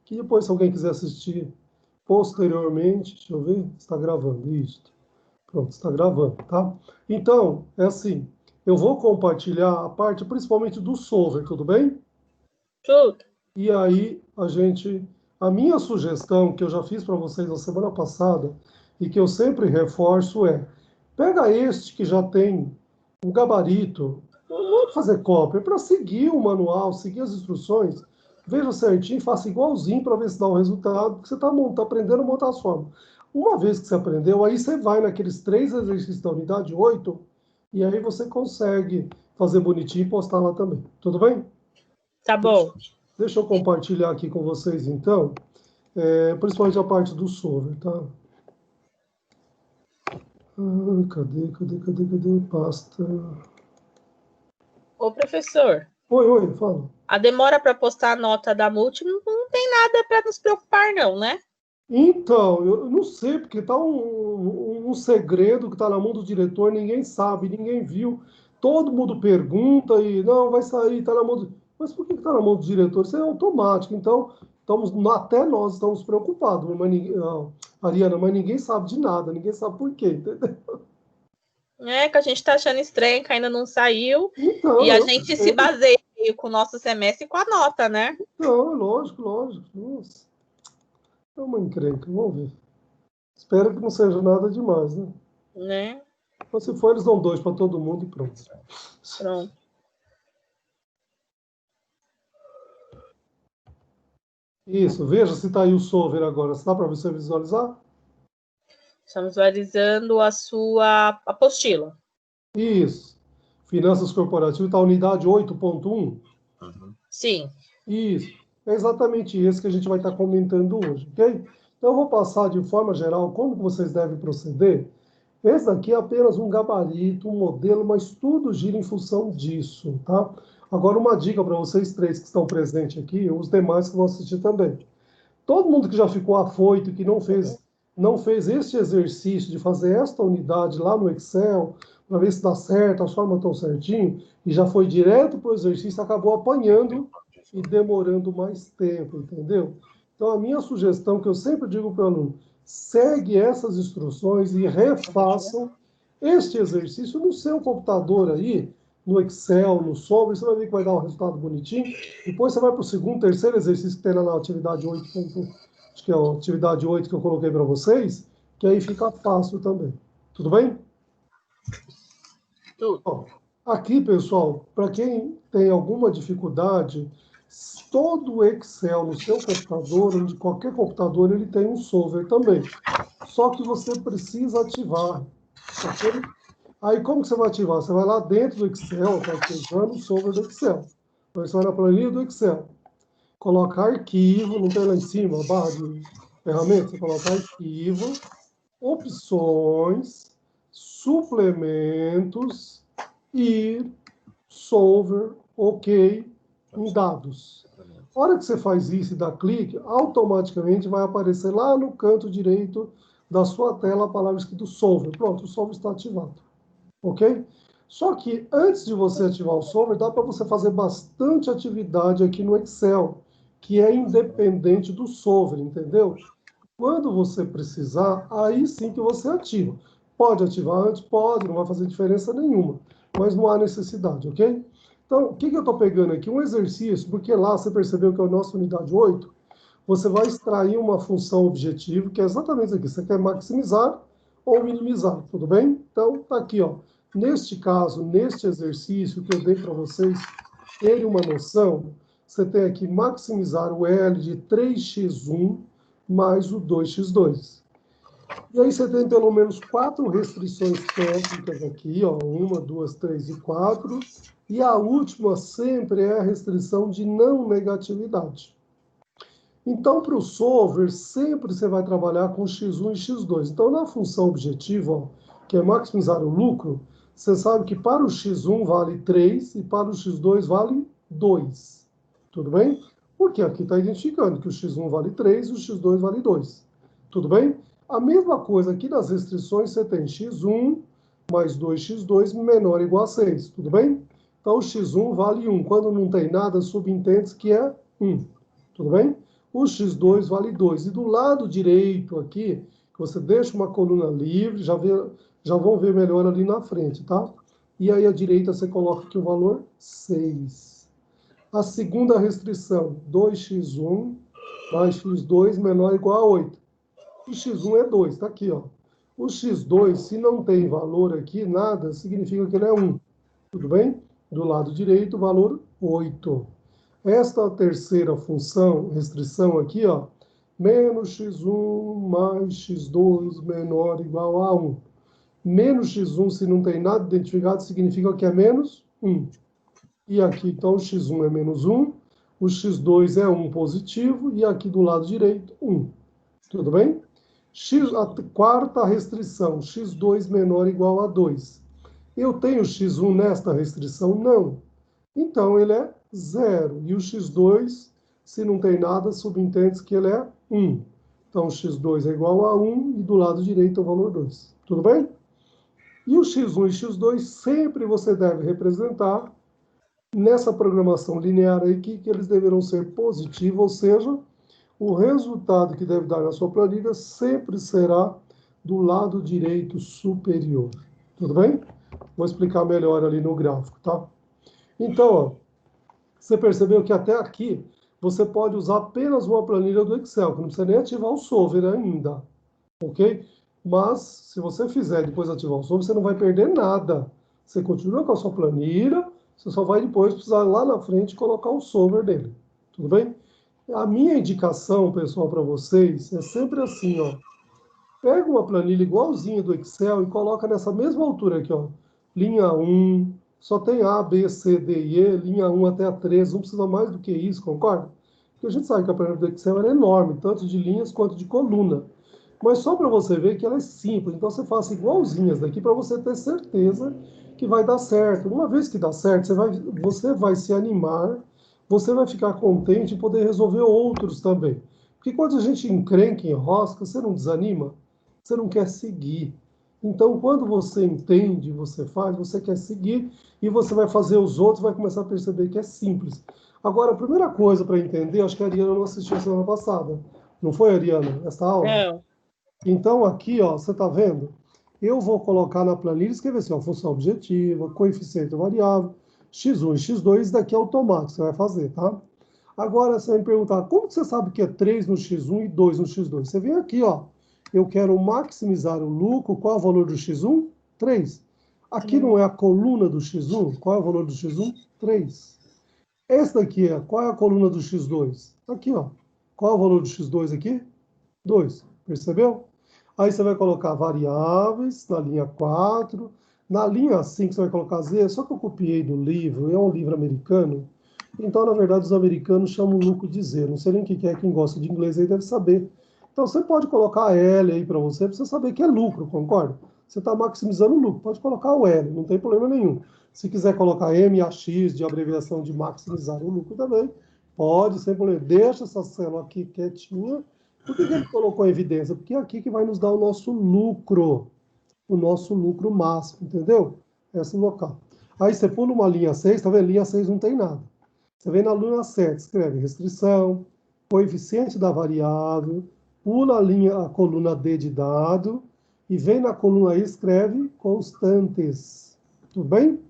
que depois, se alguém quiser assistir posteriormente, deixa eu ver, está gravando, isso. Pronto, está gravando, tá? Então, é assim, eu vou compartilhar a parte principalmente do solver, tudo bem? Tudo. E aí, a minha sugestão, que eu já fiz para vocês na semana passada, e que eu sempre reforço é, pega este que já tem um gabarito, não é para fazer cópia, é para seguir o manual, seguir as instruções, veja certinho, faça igualzinho para ver se dá o resultado, porque você está aprendendo a montar as formas. Uma vez que você aprendeu, aí você vai naqueles 3 exercícios da unidade 8, e aí você consegue fazer bonitinho e postar lá também. Tudo bem? Tá bom. Deixa eu compartilhar aqui com vocês, então, principalmente a parte do solver, tá? Cadê? Pasta. Ô, professor. Oi, fala. A demora para postar a nota da multi não tem nada para nos preocupar, não, né? Então, eu não sei, porque tá um segredo que está na mão do diretor, ninguém sabe, ninguém viu. Todo mundo pergunta e, não, vai sair, está na mão do... Mas por que está na mão do diretor? Isso é automático. Então, até nós estamos preocupados, Ariana, mas ninguém sabe de nada, ninguém sabe por quê, entendeu? É que a gente está achando estranho, que ainda não saiu. Então, e a gente se baseia com o nosso semestre e com a nota, né? Não, lógico. Nossa. É uma encrenca, vamos ver. Espero que não seja nada demais, né? Né? Mas se for, eles dão 2 para todo mundo e pronto. Pronto. Isso, veja se está aí o solver agora. Dá para você visualizar? Estamos visualizando a sua apostila. Isso. Finanças corporativas, está a unidade 8.1? Sim. Isso. É exatamente esse que a gente vai estar comentando hoje, ok? Então, eu vou passar de forma geral como vocês devem proceder. Esse daqui é apenas um gabarito, um modelo, mas tudo gira em função disso, tá? Agora, uma dica para vocês três que estão presentes aqui, os demais que vão assistir também. Todo mundo que já ficou afoito, que não fez este exercício de fazer esta unidade lá no Excel, para ver se dá certo, as formas estão certinho, e já foi direto para o exercício, acabou apanhando e demorando mais tempo, entendeu? Então, a minha sugestão, que eu sempre digo para o aluno, segue essas instruções e refaçam este exercício no seu computador aí, no Excel, no Solver, você vai ver que vai dar um resultado bonitinho. Depois você vai para o segundo, terceiro exercício que tem lá na atividade 8, acho que é a atividade 8 que eu coloquei para vocês, que aí fica fácil também. Tudo bem? Tudo. Bom, aqui, pessoal, para quem tem alguma dificuldade, todo o Excel no seu computador, ou de qualquer computador, ele tem um solver também. Só que você precisa ativar. Ok? Aí, como que você vai ativar? Você vai lá dentro do Excel, está ativando o solver do Excel. Então, você vai na planilha do Excel. Coloca arquivo, não tem lá em cima, a barra de ferramentas, você coloca arquivo, opções, suplementos e solver, ok, em dados. A hora que você faz isso e dá clique, automaticamente vai aparecer lá no canto direito da sua tela a palavra escrito solver. Pronto, o solver está ativado. Ok? Só que antes de você ativar o solver, dá para você fazer bastante atividade aqui no Excel, que é independente do solver, entendeu? Quando você precisar, aí sim que você ativa. Pode ativar antes? Pode, não vai fazer diferença nenhuma, mas não há necessidade, ok? Então, o que eu estou pegando aqui? Um exercício, porque lá você percebeu que é a nossa unidade 8, você vai extrair uma função objetivo, que é exatamente isso aqui. Você quer maximizar ou minimizar, tudo bem? Então, tá aqui, ó. Neste caso, neste exercício que eu dei para vocês terem uma noção, você tem aqui maximizar o L de 3x1 mais o 2x2. E aí você tem pelo menos 4 restrições técnicas aqui, ó, 1, 2, 3 e 4. E a última sempre é a restrição de não negatividade. Então, para o solver, sempre você vai trabalhar com x1 e x2. Então, na função objetiva, ó, que é maximizar o lucro, você sabe que para o x1 vale 3 e para o x2 vale 2. Tudo bem? Porque aqui está identificando que o x1 vale 3 e o x2 vale 2. Tudo bem? A mesma coisa aqui nas restrições, você tem x1 mais 2x2 menor ou igual a 6. Tudo bem? Então, o x1 vale 1. Quando não tem nada, subentende que é 1. Tudo bem? o x2 vale 2. E do lado direito aqui, você deixa uma coluna livre, já vão ver melhor ali na frente, tá? E aí à direita você coloca aqui o valor 6. A segunda restrição, 2x1 mais x2 menor ou igual a 8. O x1 é 2, tá aqui, ó. O x2, se não tem valor aqui, nada, significa que ele é 1. Tudo bem? Do lado direito, o valor 8. Esta terceira função, restrição aqui, ó, menos x1 mais x2 menor ou igual a 1. Menos x1, se não tem nada identificado, significa que é menos 1. E aqui, então, o x1 é menos 1, o x2 é 1 positivo, e aqui do lado direito, 1. Tudo bem? A quarta restrição, x2 menor ou igual a 2. Eu tenho x1 nesta restrição? Não. Então, ele é 0. E o x2, se não tem nada, subentende que ele é 1. Então, x2 é igual a 1 e do lado direito o valor 2. Tudo bem? E o x1 e x2 sempre você deve representar nessa programação linear aqui que eles deverão ser positivos, ou seja, o resultado que deve dar na sua planilha sempre será do lado direito superior. Tudo bem? Vou explicar melhor ali no gráfico, tá? Então, ó, você percebeu que até aqui você pode usar apenas uma planilha do Excel, que não precisa nem ativar o solver ainda, ok? Mas, se você fizer e depois ativar o solver, você não vai perder nada. Você continua com a sua planilha, você só vai depois precisar lá na frente colocar o solver dele. Tudo bem? A minha indicação, pessoal, para vocês é sempre assim, ó. Pega uma planilha igualzinha do Excel e coloca nessa mesma altura aqui, ó. Linha 1, só tem A, B, C, D e E, linha 1 até a 13, não precisa mais do que isso, concorda? Porque a gente sabe que a planilha do Excel é enorme, tanto de linhas quanto de coluna. Mas só para você ver que ela é simples, então você faça igualzinhas daqui para você ter certeza que vai dar certo. Uma vez que dá certo, você vai se animar, você vai ficar contente em poder resolver outros também. Porque quando a gente encrenca, enrosca, você não desanima? Você não quer seguir. Então, quando você entende, você faz, você quer seguir e você vai fazer os outros, vai começar a perceber que é simples. Agora, a primeira coisa para entender, acho que a Ariana não assistiu semana passada. Não foi, Ariana, essa aula? Não. Então, aqui, ó, você está vendo? Eu vou colocar na planilha, escrever assim, ó, função objetiva, coeficiente variável, x1 e x2, isso daqui é automático, você vai fazer, tá? Agora, você vai me perguntar, como que você sabe que é 3 no x1 e 2 no x2? Você vem aqui, ó, eu quero maximizar o lucro, qual é o valor do x1? 3. Aqui não é a coluna do x1? Qual é o valor do x1? 3. Essa daqui é, qual é a coluna do x2? Aqui, ó. Qual é o valor do x2 aqui? 2. Percebeu? Aí você vai colocar variáveis na linha 4. Na linha 5 você vai colocar Z, só que eu copiei do livro, é um livro americano. Então, na verdade, os americanos chamam o lucro de Z. Não sei nem o que é, quem gosta de inglês aí deve saber. Então, você pode colocar L aí para você saber que é lucro, concorda? Você está maximizando o lucro, pode colocar o L, não tem problema nenhum. Se quiser colocar MAX de abreviação de maximizar o lucro também, pode, sem problema. Deixa essa célula aqui quietinha. Por que ele colocou em evidência? Porque é aqui que vai nos dar o nosso lucro máximo, entendeu? Esse local. Aí você pula uma linha 6, tá vendo? Linha 6 não tem nada. Você vem na linha 7, escreve restrição, coeficiente da variável, pula a coluna D de dado, e vem na coluna I, escreve constantes. Tudo bem?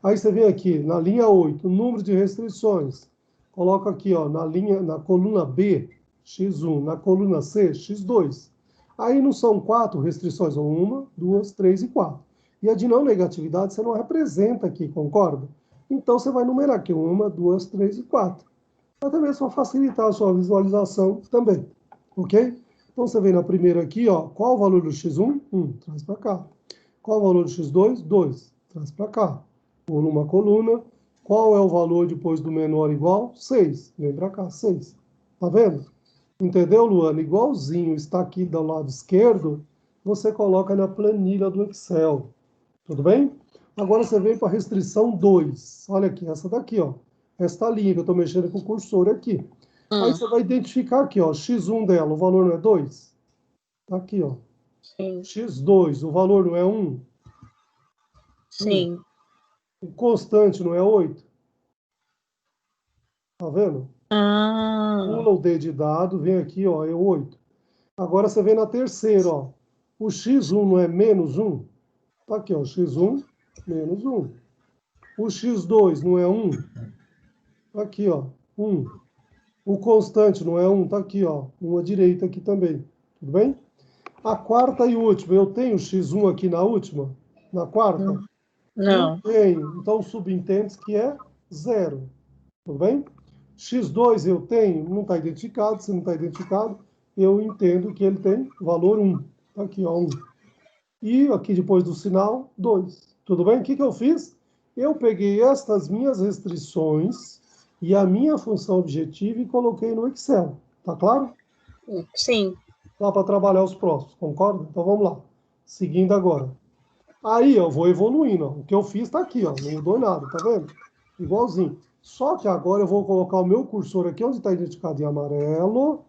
Aí você vem aqui, na linha 8, número de restrições. Coloca aqui, ó, na coluna B, x1, na coluna C, x2. Aí não são 4 restrições, ou 1, 2, 3 e 4. E a de não negatividade você não representa aqui, concorda? Então você vai numerar aqui 1, 2, 3 e 4. Até mesmo para facilitar a sua visualização também, ok? Então você vem na primeira aqui, ó, qual o valor do x1? 1, traz para cá. Qual o valor do x2? 2, traz para cá. Pula uma coluna. Qual é o valor depois do menor ou igual? 6, vem para cá, 6. Tá vendo? Entendeu, Luana? Igualzinho está aqui do lado esquerdo, você coloca na planilha do Excel. Tudo bem? Agora você vem para a restrição 2. Olha aqui, essa daqui, ó. Esta linha que eu estou mexendo com o cursor aqui. Aí você vai identificar aqui, ó, x1 dela, o valor não é 2? Tá aqui, ó. Sim. x2, o valor não é 1? Sim. O constante não é 8? Tá vendo? Pula o D de dado, vem aqui, ó, é 8. Agora você vem na terceira, ó. O x1 não é menos 1? Tá aqui, ó, x1 menos 1. O x2 não é 1? Tá aqui, ó, 1. O constante não é 1? Tá aqui, ó, 1 à direita aqui também. Tudo bem? A quarta e última, eu tenho x1 aqui na última? Na quarta? Não. Não tenho. Então, subentende que é 0. Tudo bem? x2 eu tenho, não está identificado. Se não está identificado, eu entendo que ele tem valor 1. Tá aqui, ó, 1. E aqui depois do sinal, 2. Tudo bem? O que eu fiz? Eu peguei estas minhas restrições e a minha função objetiva e coloquei no Excel. Tá claro? Sim. Dá para trabalhar os próximos, concorda? Então vamos lá. Seguindo agora. Aí eu vou evoluindo. Ó. O que eu fiz está aqui, ó. Não mudou nada, tá vendo? Igualzinho. Só que agora eu vou colocar o meu cursor aqui, onde está identificado em amarelo,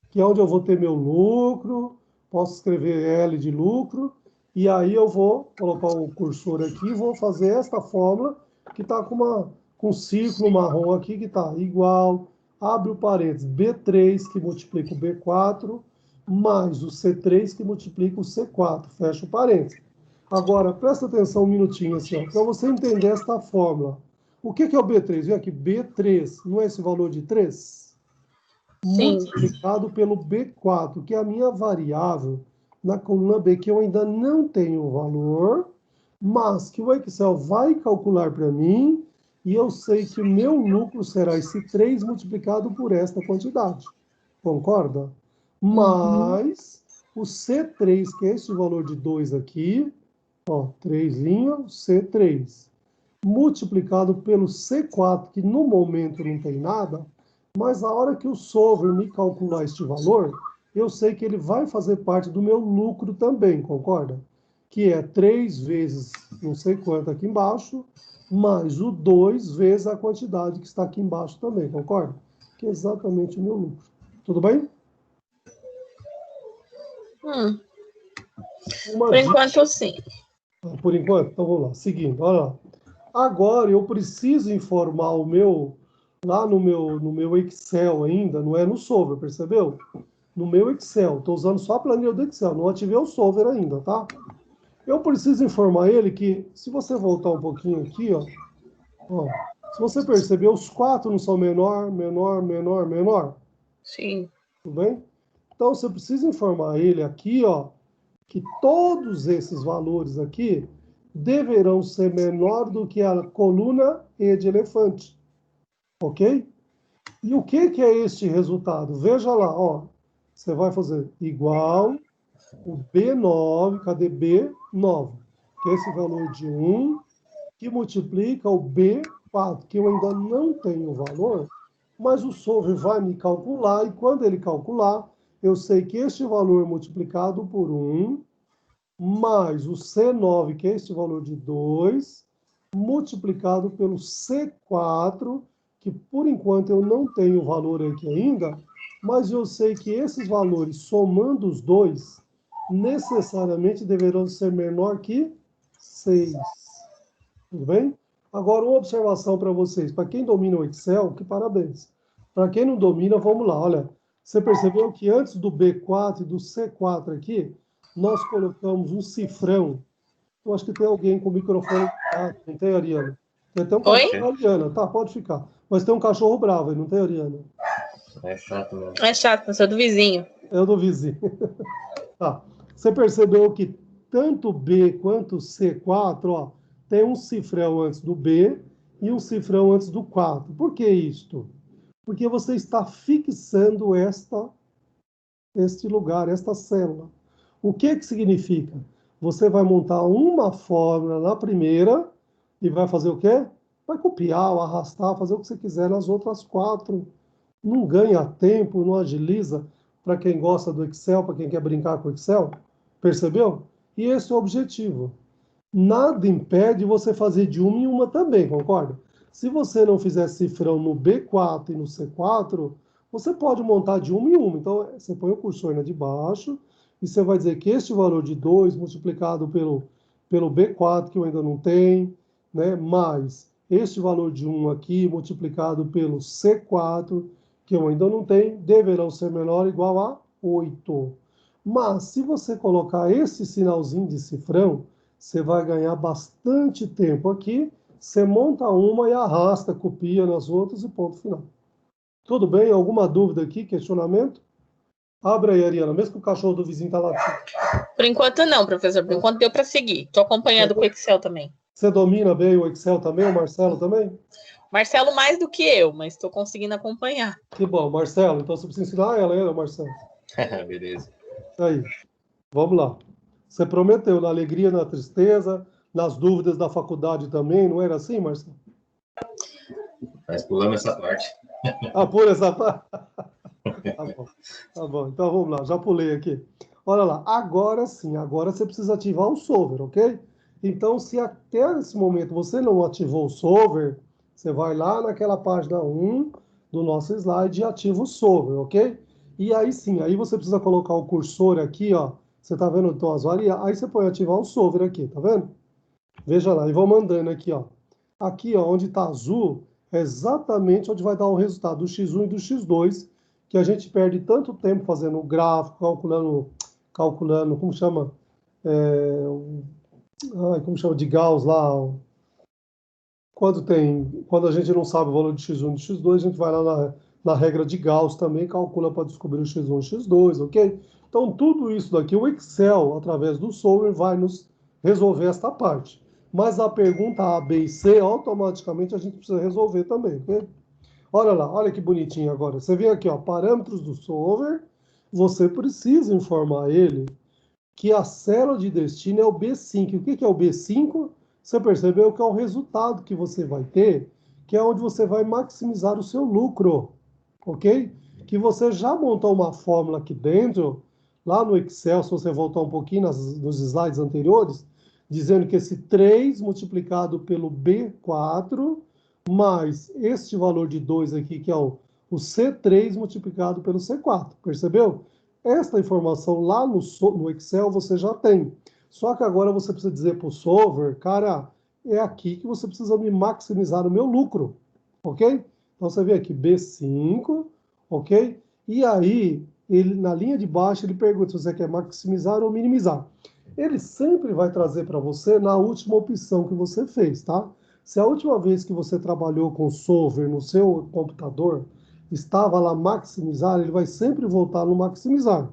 que é onde eu vou ter meu lucro. Posso escrever L de lucro. E aí eu vou colocar o cursor aqui e vou fazer esta fórmula que está com um círculo marrom aqui que está igual. Abre o parênteses, B3 que multiplica o B4, mais o C3 que multiplica o C4. Fecha o parênteses. Agora, presta atenção um minutinho assim, para você entender esta fórmula. O que é o B3? Vem aqui, B3, não é esse valor de 3? Sim. Multiplicado pelo B4, que é a minha variável na coluna B, que eu ainda não tenho o valor, mas que o Excel vai calcular para mim, e eu sei que o meu lucro será esse 3 multiplicado por esta quantidade. Concorda? Mais o C3, que é esse valor de 2 aqui, ó, 3 C3, multiplicado pelo C4, que no momento não tem nada, mas a hora que o solver me calcular este valor, eu sei que ele vai fazer parte do meu lucro também, concorda? Que é 3 vezes não sei quanto aqui embaixo, mais o 2 vezes a quantidade que está aqui embaixo também, concorda? Que é exatamente o meu lucro. Tudo bem? Por enquanto, sim. Por enquanto? Então vamos lá. Seguindo, olha lá. Agora eu preciso informar o meu, lá no meu Excel ainda, não é no solver, percebeu? No meu Excel, estou usando só a planilha do Excel, não ativei o solver ainda, tá? Eu preciso informar ele que, se você voltar um pouquinho aqui, ó, se você perceber, os 4 não são menor, menor, menor, menor? Sim. Tudo bem? Então, você precisa informar ele aqui, ó, que todos esses valores aqui deverão ser menor do que a coluna E de elefante. Ok? E o que é este resultado? Veja lá, ó. Você vai fazer igual o B9, cadê B9? Que é esse valor de 1, que multiplica o B4, que eu ainda não tenho o valor, mas o solver vai me calcular, e quando ele calcular, eu sei que este valor multiplicado por 1, mais o C9, que é este valor de 2, multiplicado pelo C4, que por enquanto eu não tenho o valor aqui ainda, mas eu sei que esses valores, somando os dois, necessariamente deverão ser menor que 6. Tudo bem? Agora, uma observação para vocês. Para quem domina o Excel, que parabéns. Para quem não domina, vamos lá. Olha, você percebeu que antes do B4 e do C4 aqui, nós colocamos um cifrão. Eu acho que tem alguém com o microfone. Ah, não tem, Ariana? Tem até um cachorro. Ariana, tá, pode ficar. Mas tem um cachorro bravo aí, não tem, Ariana? É chato mesmo. É chato, mas é do vizinho. É o do vizinho. Tá. Você percebeu que tanto B quanto C4, ó, tem um cifrão antes do B e um cifrão antes do 4. Por que isto? Porque você está fixando este lugar, esta célula. O que significa? Você vai montar uma fórmula na primeira e vai fazer o quê? Vai copiar, ou arrastar, fazer o que você quiser nas outras 4. Não ganha tempo, não agiliza para quem gosta do Excel, para quem quer brincar com o Excel. Percebeu? E esse é o objetivo. Nada impede você fazer de uma em uma também, concorda? Se você não fizer cifrão no B4 e no C4, você pode montar de uma em uma. Então, você põe o cursor na de baixo e você vai dizer que este valor de 2 multiplicado pelo B4, que eu ainda não tenho, né, mais este valor de 1 aqui multiplicado pelo C4, que eu ainda não tenho, deverão ser menor ou igual a 8. Mas, se você colocar esse sinalzinho de cifrão, você vai ganhar bastante tempo aqui. Você monta uma e arrasta, copia nas outras e ponto final. Tudo bem? Alguma dúvida aqui, questionamento? Abre aí, Ariana, mesmo que o cachorro do vizinho está latindo. Por enquanto não, professor. Por enquanto deu para seguir. Estou acompanhando com o Excel também. Você domina bem o Excel também, o Marcelo também? Marcelo mais do que eu, mas estou conseguindo acompanhar. Que bom, Marcelo. Então você precisa ensinar ela, Marcelo. Beleza. Aí, vamos lá. Você prometeu na alegria, na tristeza, nas dúvidas da faculdade também, não era assim, Marcelo? Mas pulamos essa parte. Ah, pula essa parte. Tá bom, então vamos lá, já pulei aqui. Olha lá, agora sim, agora você precisa ativar o solver, ok? Então, se até esse momento você não ativou o solver, você vai lá naquela página 1 do nosso slide e ativa o solver, ok? E aí sim, aí você precisa colocar o cursor aqui, ó. Você tá vendo então as variáveis? Aí você pode ativar o solver aqui, tá vendo? Veja lá, e vou mandando aqui, ó. Aqui, ó, onde tá azul, é exatamente onde vai dar o resultado do X1 e do X2, que a gente perde tanto tempo fazendo o gráfico, calculando, como chama? Como chama de Gauss lá? Quando a gente não sabe o valor de X1 e de X2, a gente vai lá na regra de Gauss também, calcula para descobrir o X1 e X2, ok? Então, tudo isso daqui, o Excel, através do solver, vai nos resolver esta parte. Mas a pergunta A, B e C, automaticamente a gente precisa resolver também, ok? Olha lá, olha que bonitinho agora. Você vê aqui, ó, parâmetros do solver, você precisa informar ele que a célula de destino é o B5. O que é o B5? Você percebeu que é o resultado que você vai ter, que é onde você vai maximizar o seu lucro, ok? Que você já montou uma fórmula aqui dentro, lá no Excel, se você voltar um pouquinho nos slides anteriores, dizendo que esse 3 multiplicado pelo B4 mais este valor de 2 aqui, que é o C3 multiplicado pelo C4, percebeu? Esta informação lá no Excel você já tem. Só que agora você precisa dizer para o solver, cara, é aqui que você precisa me maximizar o meu lucro, ok? Então você vê aqui B5, ok? E aí, ele, na linha de baixo, ele pergunta se você quer maximizar ou minimizar. Ele sempre vai trazer para você na última opção que você fez, tá? Se a última vez que você trabalhou com solver no seu computador estava lá maximizar, ele vai sempre voltar no maximizar.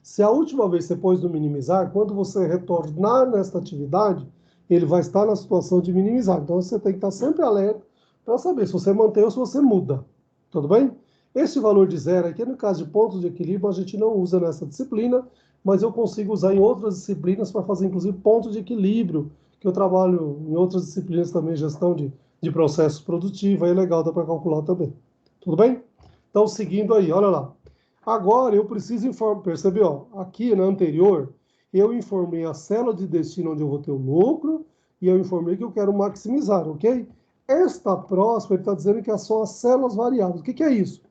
Se a última vez você pôs no minimizar, quando você retornar nesta atividade, ele vai estar na situação de minimizar. Então você tem que estar sempre alerta para saber se você mantém ou se você muda. Tudo bem? Esse valor de zero aqui, no caso de pontos de equilíbrio, a gente não usa nessa disciplina, mas eu consigo usar em outras disciplinas para fazer, inclusive, pontos de equilíbrio, que eu trabalho em outras disciplinas também, gestão de processos produtivos, aí é legal, dá para calcular também. Tudo bem? Então, seguindo aí, olha lá. Agora eu preciso informar, percebeu? Aqui na anterior, eu informei a célula de destino onde eu vou ter o lucro e eu informei que eu quero maximizar, ok? Esta próxima, ele está dizendo que são as células variáveis. O que é isso?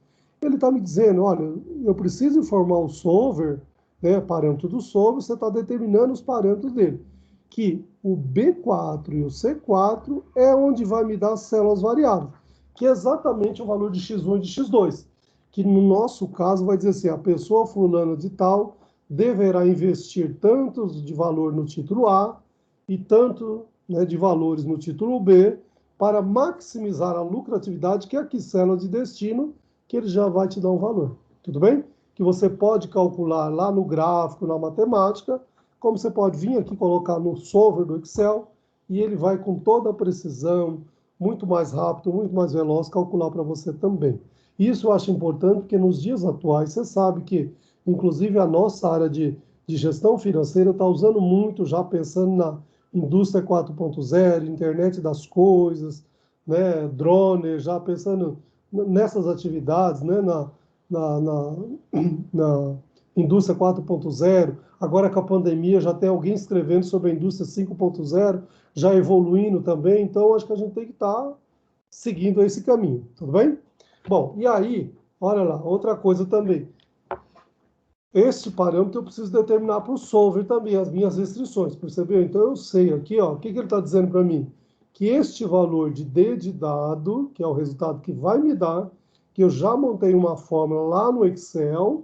Ele está me dizendo, olha, eu preciso informar o solver, né, parâmetro do solver, você está determinando os parâmetros dele. Que o B4 e o C4 é onde vai me dar as células variáveis, que é exatamente o valor de X1 e de X2. Que no nosso caso vai dizer assim, a pessoa fulana de tal deverá investir tanto de valor no título A e tanto, né, de valores no título B para maximizar a lucratividade, que é aqui célula de destino, que ele já vai te dar um valor. Tudo bem? Que você pode calcular lá no gráfico, na matemática, como você pode vir aqui colocar no solver do Excel e ele vai com toda a precisão, muito mais rápido, muito mais veloz, calcular para você também. Isso eu acho importante porque nos dias atuais você sabe que, inclusive, a nossa área de gestão financeira está usando muito, já pensando na indústria 4.0, internet das coisas, né, drone, já pensando nessas atividades, né, na indústria 4.0. Agora com a pandemia já tem alguém escrevendo sobre a indústria 5.0, já evoluindo também, então acho que a gente tem que estar seguindo esse caminho, tudo bem? Bom, e aí, olha lá, outra coisa também. Este parâmetro eu preciso determinar para o solver também, as minhas restrições, percebeu? Então eu sei aqui, ó, o que ele está dizendo para mim? Que este valor de D de dado, que é o resultado que vai me dar, que eu já montei uma fórmula lá no Excel,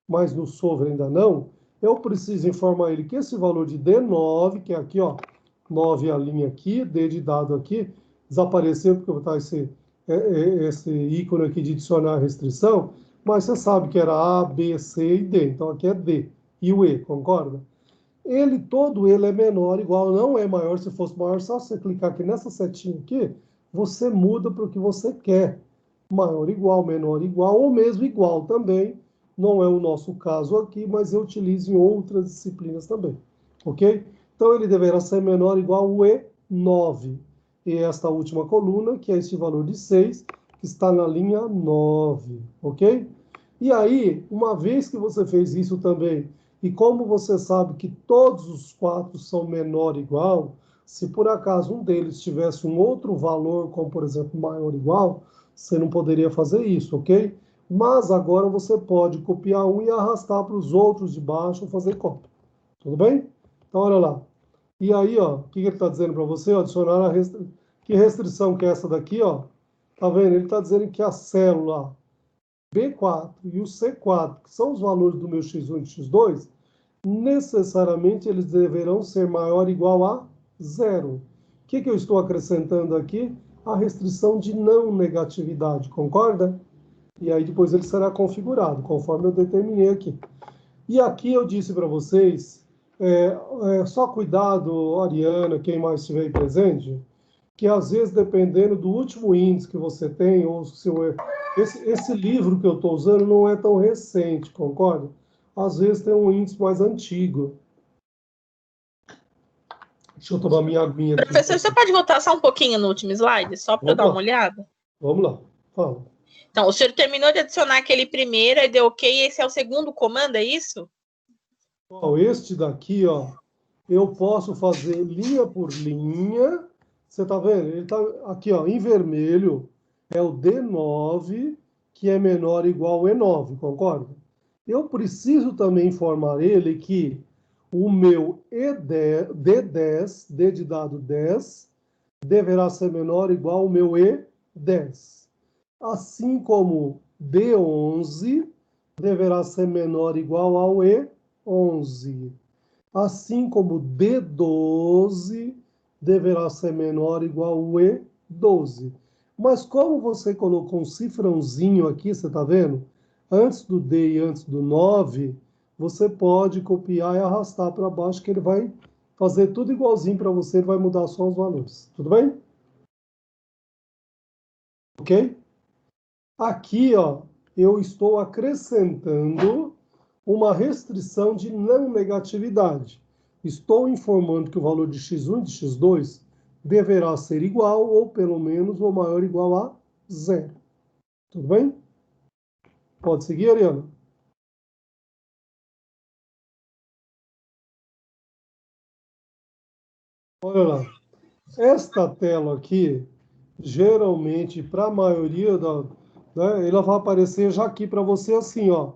mas no Solver ainda não, eu preciso informar ele que esse valor de D9, que é aqui, ó, 9 a linha aqui, D de dado aqui, desapareceu porque eu vou botar esse ícone aqui de adicionar restrição, mas você sabe que era A, B, C e D, então aqui é D e o E, concorda? Todo ele é menor, igual, não é maior. Se fosse maior, só você clicar aqui nessa setinha aqui, você muda para o que você quer. Maior igual, menor igual, ou mesmo igual também. Não é o nosso caso aqui, mas eu utilizo em outras disciplinas também. Ok? Então, ele deverá ser menor ou igual ao E9. E esta última coluna, que é este valor de 6, que está na linha 9. Ok? E aí, uma vez que você fez isso também, e como você sabe que todos os 4 são menor ou igual, se por acaso um deles tivesse um outro valor, como por exemplo maior ou igual, você não poderia fazer isso, ok? Mas agora você pode copiar um e arrastar para os outros de baixo ou fazer cópia. Tudo bem? Então, olha lá. E aí, ó, o que ele está dizendo para você? Ó, adicionar a restrição. Que restrição que é essa daqui, ó? Tá vendo? Ele está dizendo que a célula B4 e o C4, que são os valores do meu X1 e X2, necessariamente eles deverão ser maior ou igual a 0. O que eu estou acrescentando aqui? A restrição de não negatividade, concorda? E aí depois ele será configurado, conforme eu determinei aqui. E aqui eu disse para vocês, só cuidado, Ariana, quem mais estiver aí presente, que às vezes, dependendo do último índice que você tem, ou se esse livro que eu estou usando não é tão recente, concorda? Às vezes tem um índice mais antigo. Deixa eu tomar minha aguinha aqui. Professor, você pode voltar só um pouquinho no último slide, só para eu dar uma olhada? Vamos lá, fala. Então, o senhor terminou de adicionar aquele primeiro e deu ok, e esse é o segundo comando, é isso? Este daqui, ó, eu posso fazer linha por linha. Você tá vendo? Ele tá aqui, ó, em vermelho é o D9, que é menor ou igual ao E9, concorda? Eu preciso também informar ele que o meu D10, D de dado 10, deverá ser menor ou igual ao meu E10. Assim como D11 deverá ser menor ou igual ao E11. Assim como D12 deverá ser menor ou igual ao E12. Mas como você colocou um cifrãozinho aqui, você está vendo? Antes do D e antes do 9, você pode copiar e arrastar para baixo, que ele vai fazer tudo igualzinho para você, ele vai mudar só os valores. Tudo bem? Ok? Aqui, ó, eu estou acrescentando uma restrição de não negatividade. Estou informando que o valor de x1 e de x2 deverá ser igual, ou pelo menos, ou maior ou igual a 0. Tudo bem? Pode seguir, Ariana? Olha lá. Esta tela aqui, geralmente, para a maioria ela vai aparecer já aqui para você assim, ó.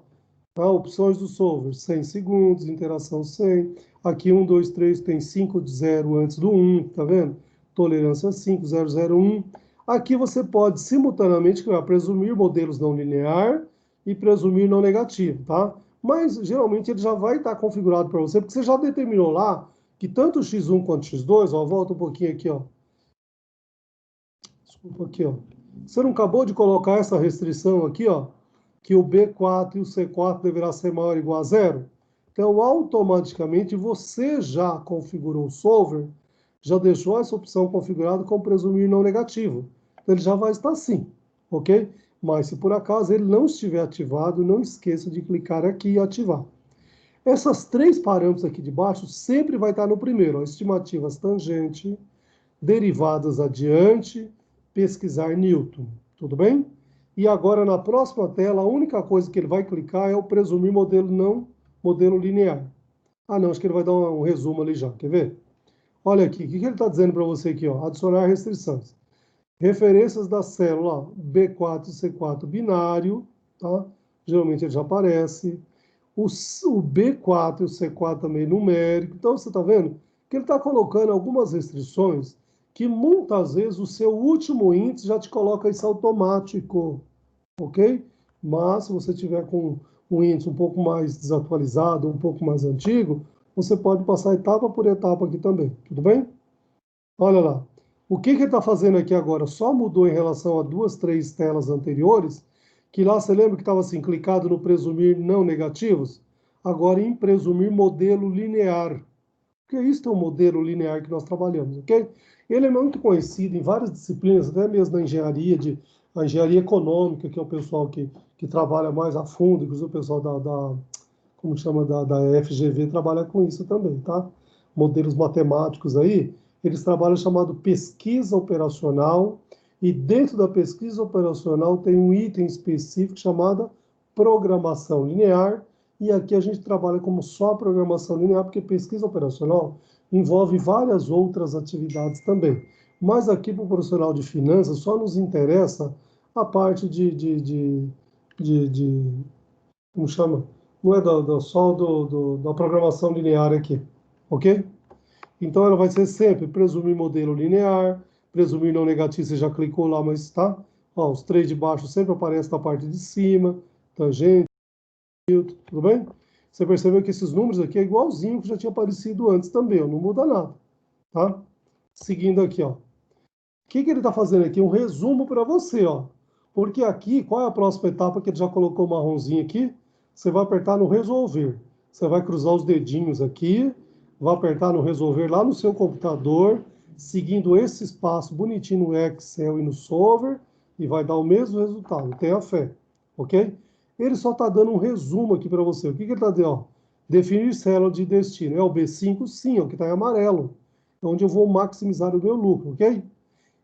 Tá? Opções do solver, 100 segundos, interação 100. Aqui 1, 2, 3 tem 5 de 0 antes do 1, tá vendo? Tolerância 5, 0, 0, 1. Aqui você pode simultaneamente criar presumir modelos não linear e presumir não negativo, tá? Mas geralmente ele já vai estar configurado para você, porque você já determinou lá que tanto o x1 quanto o x2, ó, volta um pouquinho aqui, ó. Desculpa aqui, ó. Você não acabou de colocar essa restrição aqui, ó, que o B4 e o C4 deverá ser maior ou igual a 0? Então, automaticamente, você já configurou o solver, já deixou essa opção configurada com presumir não negativo. Então, ele já vai estar assim, ok? Mas, se por acaso ele não estiver ativado, não esqueça de clicar aqui e ativar. Essas 3 parâmetros aqui de baixo sempre vai estar no primeiro, ó, estimativas tangente, derivadas adiante, pesquisar Newton. Tudo bem? E agora, na próxima tela, a única coisa que ele vai clicar é o presumir modelo linear. Ah, não, acho que ele vai dar um resumo ali já. Quer ver? Olha aqui, o que ele está dizendo para você aqui? Ó? Adicionar restrições. Referências da célula, ó, B4 e C4 binário, tá? Geralmente ele já aparece. O B4 e o C4 também numérico. Então, você está vendo que ele está colocando algumas restrições que muitas vezes o seu último índice já te coloca isso automático. ok? Mas se você tiver com um índice um pouco mais desatualizado, um pouco mais antigo, você pode passar etapa por etapa aqui também, tudo bem? Olha lá. O que ele está fazendo aqui agora? Só mudou em relação a 2, 3 telas anteriores, que lá você lembra que estava assim, clicado no presumir não negativos? Agora em presumir modelo linear. Porque isso é um modelo linear que nós trabalhamos, ok? Ele é muito conhecido em várias disciplinas, até mesmo na engenharia, a engenharia econômica, que é o pessoal que trabalha mais a fundo, inclusive o pessoal como chama, da FGV trabalha com isso também, tá? Modelos matemáticos aí, eles trabalham chamado pesquisa operacional, e dentro da pesquisa operacional tem um item específico chamado programação linear, e aqui a gente trabalha como só programação linear, porque pesquisa operacional envolve várias outras atividades também. Mas aqui para o profissional de finanças só nos interessa a parte como chama? Não é só da programação linear aqui, ok? Então ela vai ser sempre presumir modelo linear, presumir não negativo, você já clicou lá, mas tá? Ó, os três de baixo sempre aparecem na parte de cima, tangente, tudo bem? Você percebeu que esses números aqui é igualzinho que já tinha aparecido antes também, ó, não muda nada, tá? Seguindo aqui, ó. O que ele está fazendo aqui? Um resumo para você, ó. Porque aqui, qual é a próxima etapa que ele já colocou o marronzinho aqui? Você vai apertar no resolver. Você vai cruzar os dedinhos aqui, vai apertar no resolver lá no seu computador, seguindo esse espaço bonitinho no Excel e no Solver, e vai dar o mesmo resultado. Tenha fé, ok? Ele só está dando um resumo aqui para você. O que ele está dizendo? Ó, definir célula de destino. É o B5? Sim, é o que está em amarelo. Onde eu vou maximizar o meu lucro, ok?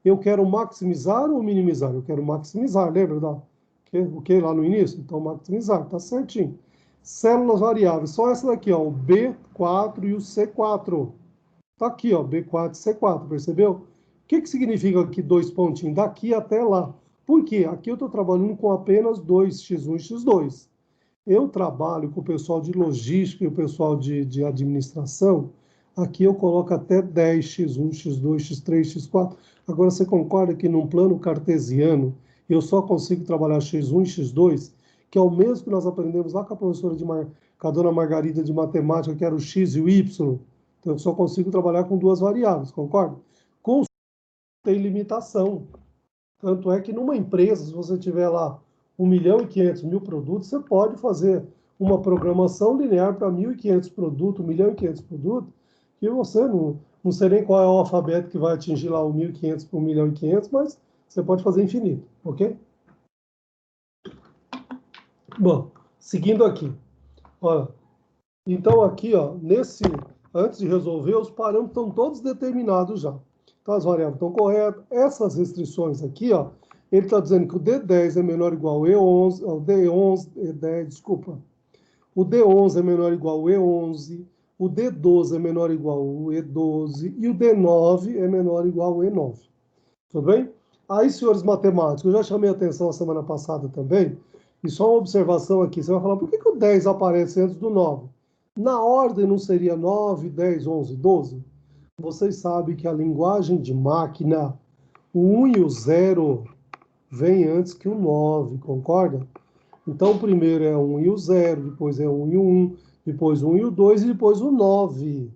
Eu quero maximizar ou minimizar? Eu quero maximizar, lembra o que lá no início? Então, maximizar, tá certinho. Células variáveis, só essa daqui, ó, o B4 e o C4. Tá aqui, ó, B4 e C4, percebeu? O que significa aqui dois pontinhos? Daqui até lá. Por quê? Aqui eu estou trabalhando com apenas 2x1 e x2. Eu trabalho com o pessoal de logística e o pessoal de administração. Aqui eu coloco até 10x1, x2, x3, x4. Agora, você concorda que num plano cartesiano eu só consigo trabalhar x1 e x2, que é o mesmo que nós aprendemos lá com a professora com a dona Margarida de matemática, que era o x e o y. Então, eu só consigo trabalhar com duas variáveis, concorda? Com tem limitação. Tanto é que numa empresa, se você tiver lá 1.500.000 produtos, você pode fazer uma programação linear para 1.500 produtos, 1.500 produtos, que você não sei nem qual é o alfabeto que vai atingir lá o 1.500 por 1.500.000, mas você pode fazer infinito, ok? Bom, seguindo aqui. Olha, então aqui, ó, antes de resolver, os parâmetros estão todos determinados já. Então, as variáveis estão corretas. Essas restrições aqui, ó, ele está dizendo que o D10 é menor ou igual ao E11, o D10, desculpa. O D11 é menor ou igual ao E11, o D12 é menor ou igual ao E12 e o D9 é menor ou igual ao E9. Tudo bem? Aí, senhores matemáticos, eu já chamei a atenção a semana passada também, e só uma observação aqui, você vai falar, por que o 10 aparece antes do 9? Na ordem não seria 9, 10, 11, 12? Vocês sabem que a linguagem de máquina, o 1 e o 0 vem antes que o 9, concorda? Então, o primeiro é o 1 e o 0, depois é o 1 e o 1, depois o 1 e o 2 e depois o 9.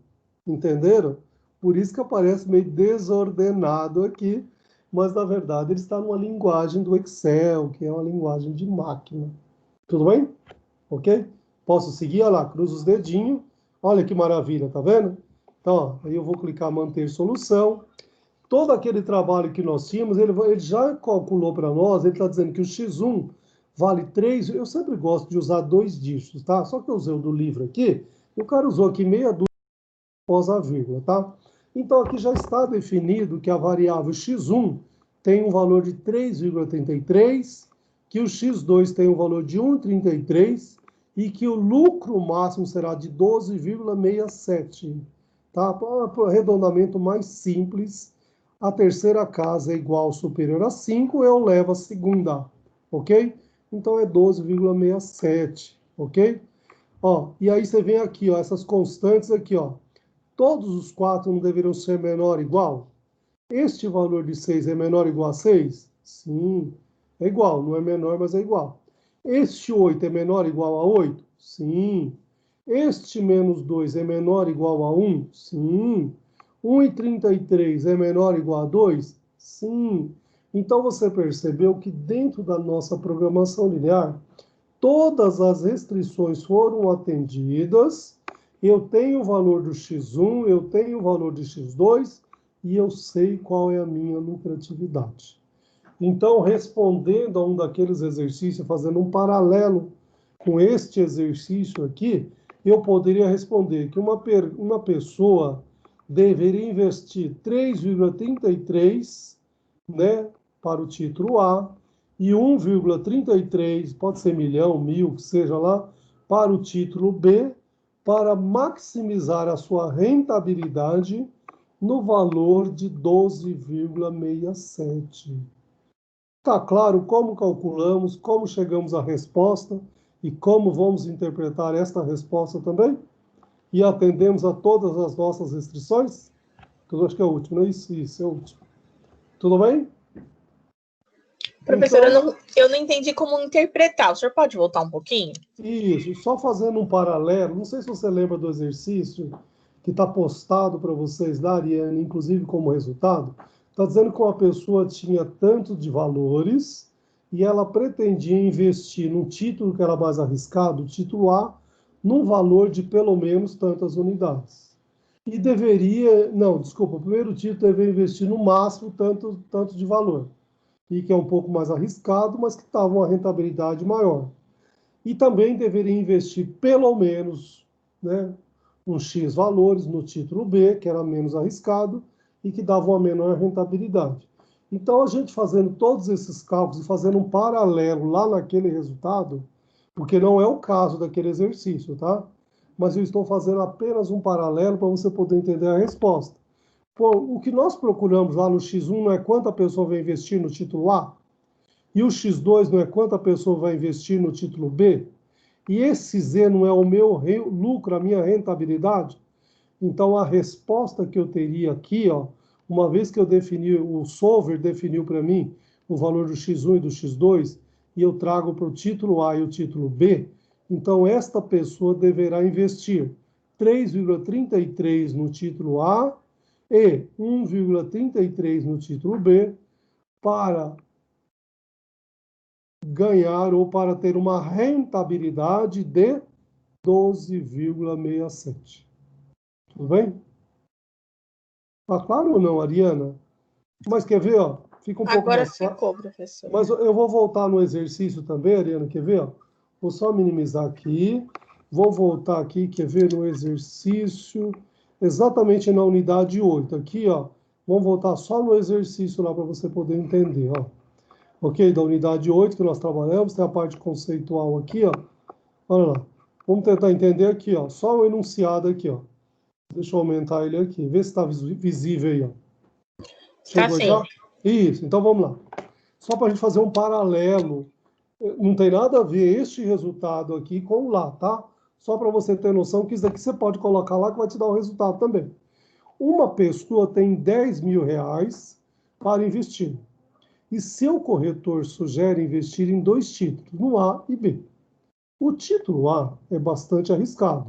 Entenderam? Por isso que aparece meio desordenado aqui, mas na verdade ele está numa linguagem do Excel, que é uma linguagem de máquina. Tudo bem? Ok? Posso seguir? Olha lá, cruzo os dedinhos. Olha que maravilha, tá vendo? Então, ó, aí eu vou clicar manter solução. Todo aquele trabalho que nós tínhamos, ele já calculou para nós, ele está dizendo que o x1 vale 3, eu sempre gosto de usar 2 dígitos, tá? Só que eu usei o do livro aqui, e o cara usou aqui meia dúzia após a vírgula, tá? Então aqui já está definido que a variável x1 tem um valor de 3,33, que o x2 tem um valor de 1,33 e que o lucro máximo será de 12,67, tá? Para arredondamento mais simples, a terceira casa é igual ou superior a 5, eu levo a segunda, ok? Então é 12,67, ok? Ó, e aí você vem aqui, ó, essas constantes aqui, ó. Todos os 4 não deveriam ser menor ou igual? Este valor de 6 é menor ou igual a 6? Sim. É igual, não é menor, mas é igual. Este 8 é menor ou igual a 8? Sim. Este menos 2 é menor ou igual a 1? Sim. 1,33 é menor ou igual a 2? Sim. Então, você percebeu que dentro da nossa programação linear, todas as restrições foram atendidas, eu tenho o valor do x1, eu tenho o valor de x2, e eu sei qual é a minha lucratividade. Então, respondendo a um daqueles exercícios, fazendo um paralelo com este exercício aqui, eu poderia responder que uma pessoa deveria investir 3,33, né, para o título A, e 1,33, pode ser milhão, mil, que seja lá, para o título B, para maximizar a sua rentabilidade no valor de 12,67. Está claro como calculamos, como chegamos à resposta e como vamos interpretar esta resposta também? E atendemos a todas as nossas restrições? Eu acho que é o último, não é isso? Isso, é o último. Tudo bem? Professora, Então, eu não entendi como interpretar. O senhor pode voltar um pouquinho? isso, só fazendo um paralelo, não sei se você lembra do exercício que está postado para vocês lá, Ariane, inclusive como resultado, está dizendo que uma pessoa tinha tanto de valores e ela pretendia investir num título que era mais arriscado, o título A, num valor de pelo menos tantas unidades. E deveria, não, desculpa, o primeiro título deveria investir no máximo tanto de valor, e que é um pouco mais arriscado, mas que estava uma rentabilidade maior. E também deveria investir pelo menos, né, uns X valores no título B, que era menos arriscado e que dava uma menor rentabilidade. Então, a gente fazendo todos esses cálculos e fazendo um paralelo lá naquele resultado, porque não é o caso daquele exercício, tá? Mas eu estou fazendo apenas um paralelo para você poder entender a resposta. Pô, o que nós procuramos lá no X1 não é quanto a pessoa vai investir no título A, e o X2 não é quanto a pessoa vai investir no título B, e esse Z não é o meu lucro, a minha rentabilidade. Então, a resposta que eu teria aqui, ó, uma vez que eu defini, o solver definiu para mim o valor do X1 e do X2, e eu trago para o título A e o título B, então esta pessoa deverá investir 3,33 no título A e 1,33 no título B para ganhar ou para ter uma rentabilidade de 12,67. Tudo bem? Tá claro ou não, Ariana? Mas quer ver, ó? Fica um pouco Agora mais claro. ficou, professor. Mas eu vou voltar no exercício também, Ariana, quer ver? Ó? Vou só minimizar aqui. Vou voltar aqui, quer ver, no exercício, exatamente na unidade 8. Aqui, ó, vamos voltar só no exercício lá para você poder entender, ó. Ok? Da unidade 8 que nós trabalhamos, tem a parte conceitual aqui, ó. Olha lá. Vamos tentar entender aqui, ó. Só o enunciado aqui, ó. Deixa eu aumentar ele aqui. Vê se está visível aí, ó. Chegou sim. já? Isso. Então vamos lá. Só para a gente fazer um paralelo. Não tem nada a ver este resultado aqui com o lá, tá? Só para você ter noção que isso daqui você pode colocar lá que vai te dar o resultado também. Uma pessoa tem 10 mil reais para investir. E seu corretor sugere investir em 2 títulos, no A e B. O título A é bastante arriscado,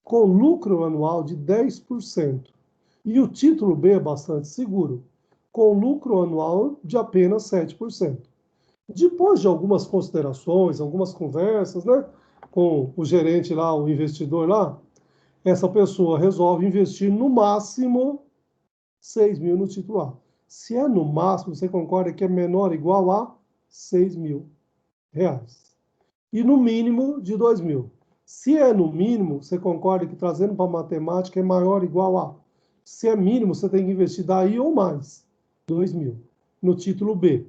com lucro anual de 10%. E o título B é bastante seguro, com lucro anual de apenas 7%. Depois de algumas considerações, algumas conversas, né, com o gerente lá, o investidor lá, essa pessoa resolve investir no máximo 6 mil no título A. Se é no máximo, você concorda que é menor ou igual a 6 mil reais. E no mínimo de 2 mil. Se é no mínimo, você concorda que trazendo para a matemática é maior ou igual a. Se é mínimo, você tem que investir daí ou mais, 2 mil. No título B.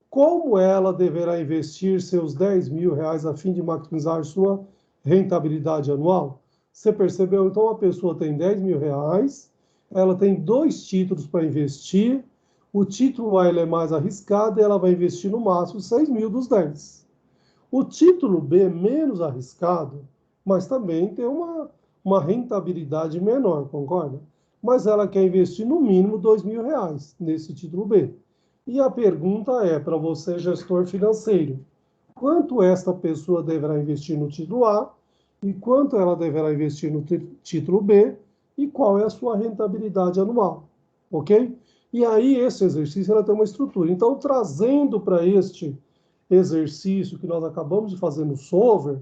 Como ela deverá investir seus 10 mil reais a fim de maximizar sua rentabilidade anual? Você percebeu? Então, a pessoa tem 10 mil reais, ela tem 2 títulos para investir, o título A ele é mais arriscado e ela vai investir no máximo 6 mil dos 10. O título B é menos arriscado, mas também tem uma rentabilidade menor, concorda? Mas ela quer investir no mínimo 2 mil reais nesse título B. E a pergunta é, para você, gestor financeiro, quanto esta pessoa deverá investir no título A e quanto ela deverá investir no título B e qual é a sua rentabilidade anual, ok? E aí, esse exercício ela tem uma estrutura. Então, trazendo para este exercício que nós acabamos de fazer no Solver,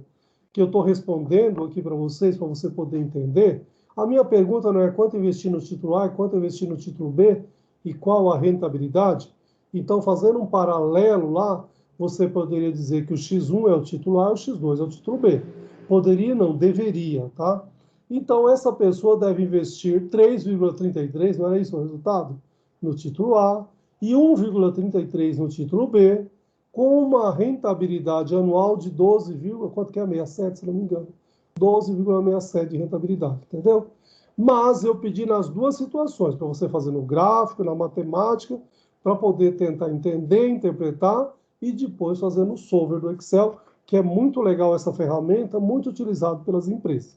que eu estou respondendo aqui para vocês, para você poder entender, a minha pergunta não é quanto investir no título A, quanto investir no título B e qual a rentabilidade. Então, fazendo um paralelo lá, você poderia dizer que o X1 é o título A e o X2 é o título B. Poderia, não, deveria, tá? Então, essa pessoa deve investir 3,33, não era isso o resultado? No título A e 1,33 no título B, com uma rentabilidade anual de 12, quanto que é? 67, se não me engano. 12,67 de rentabilidade, entendeu? Mas eu pedi nas duas situações, para você fazer no gráfico, na matemática, para poder tentar entender, interpretar e depois fazer no solver do Excel, que é muito legal essa ferramenta, muito utilizada pelas empresas.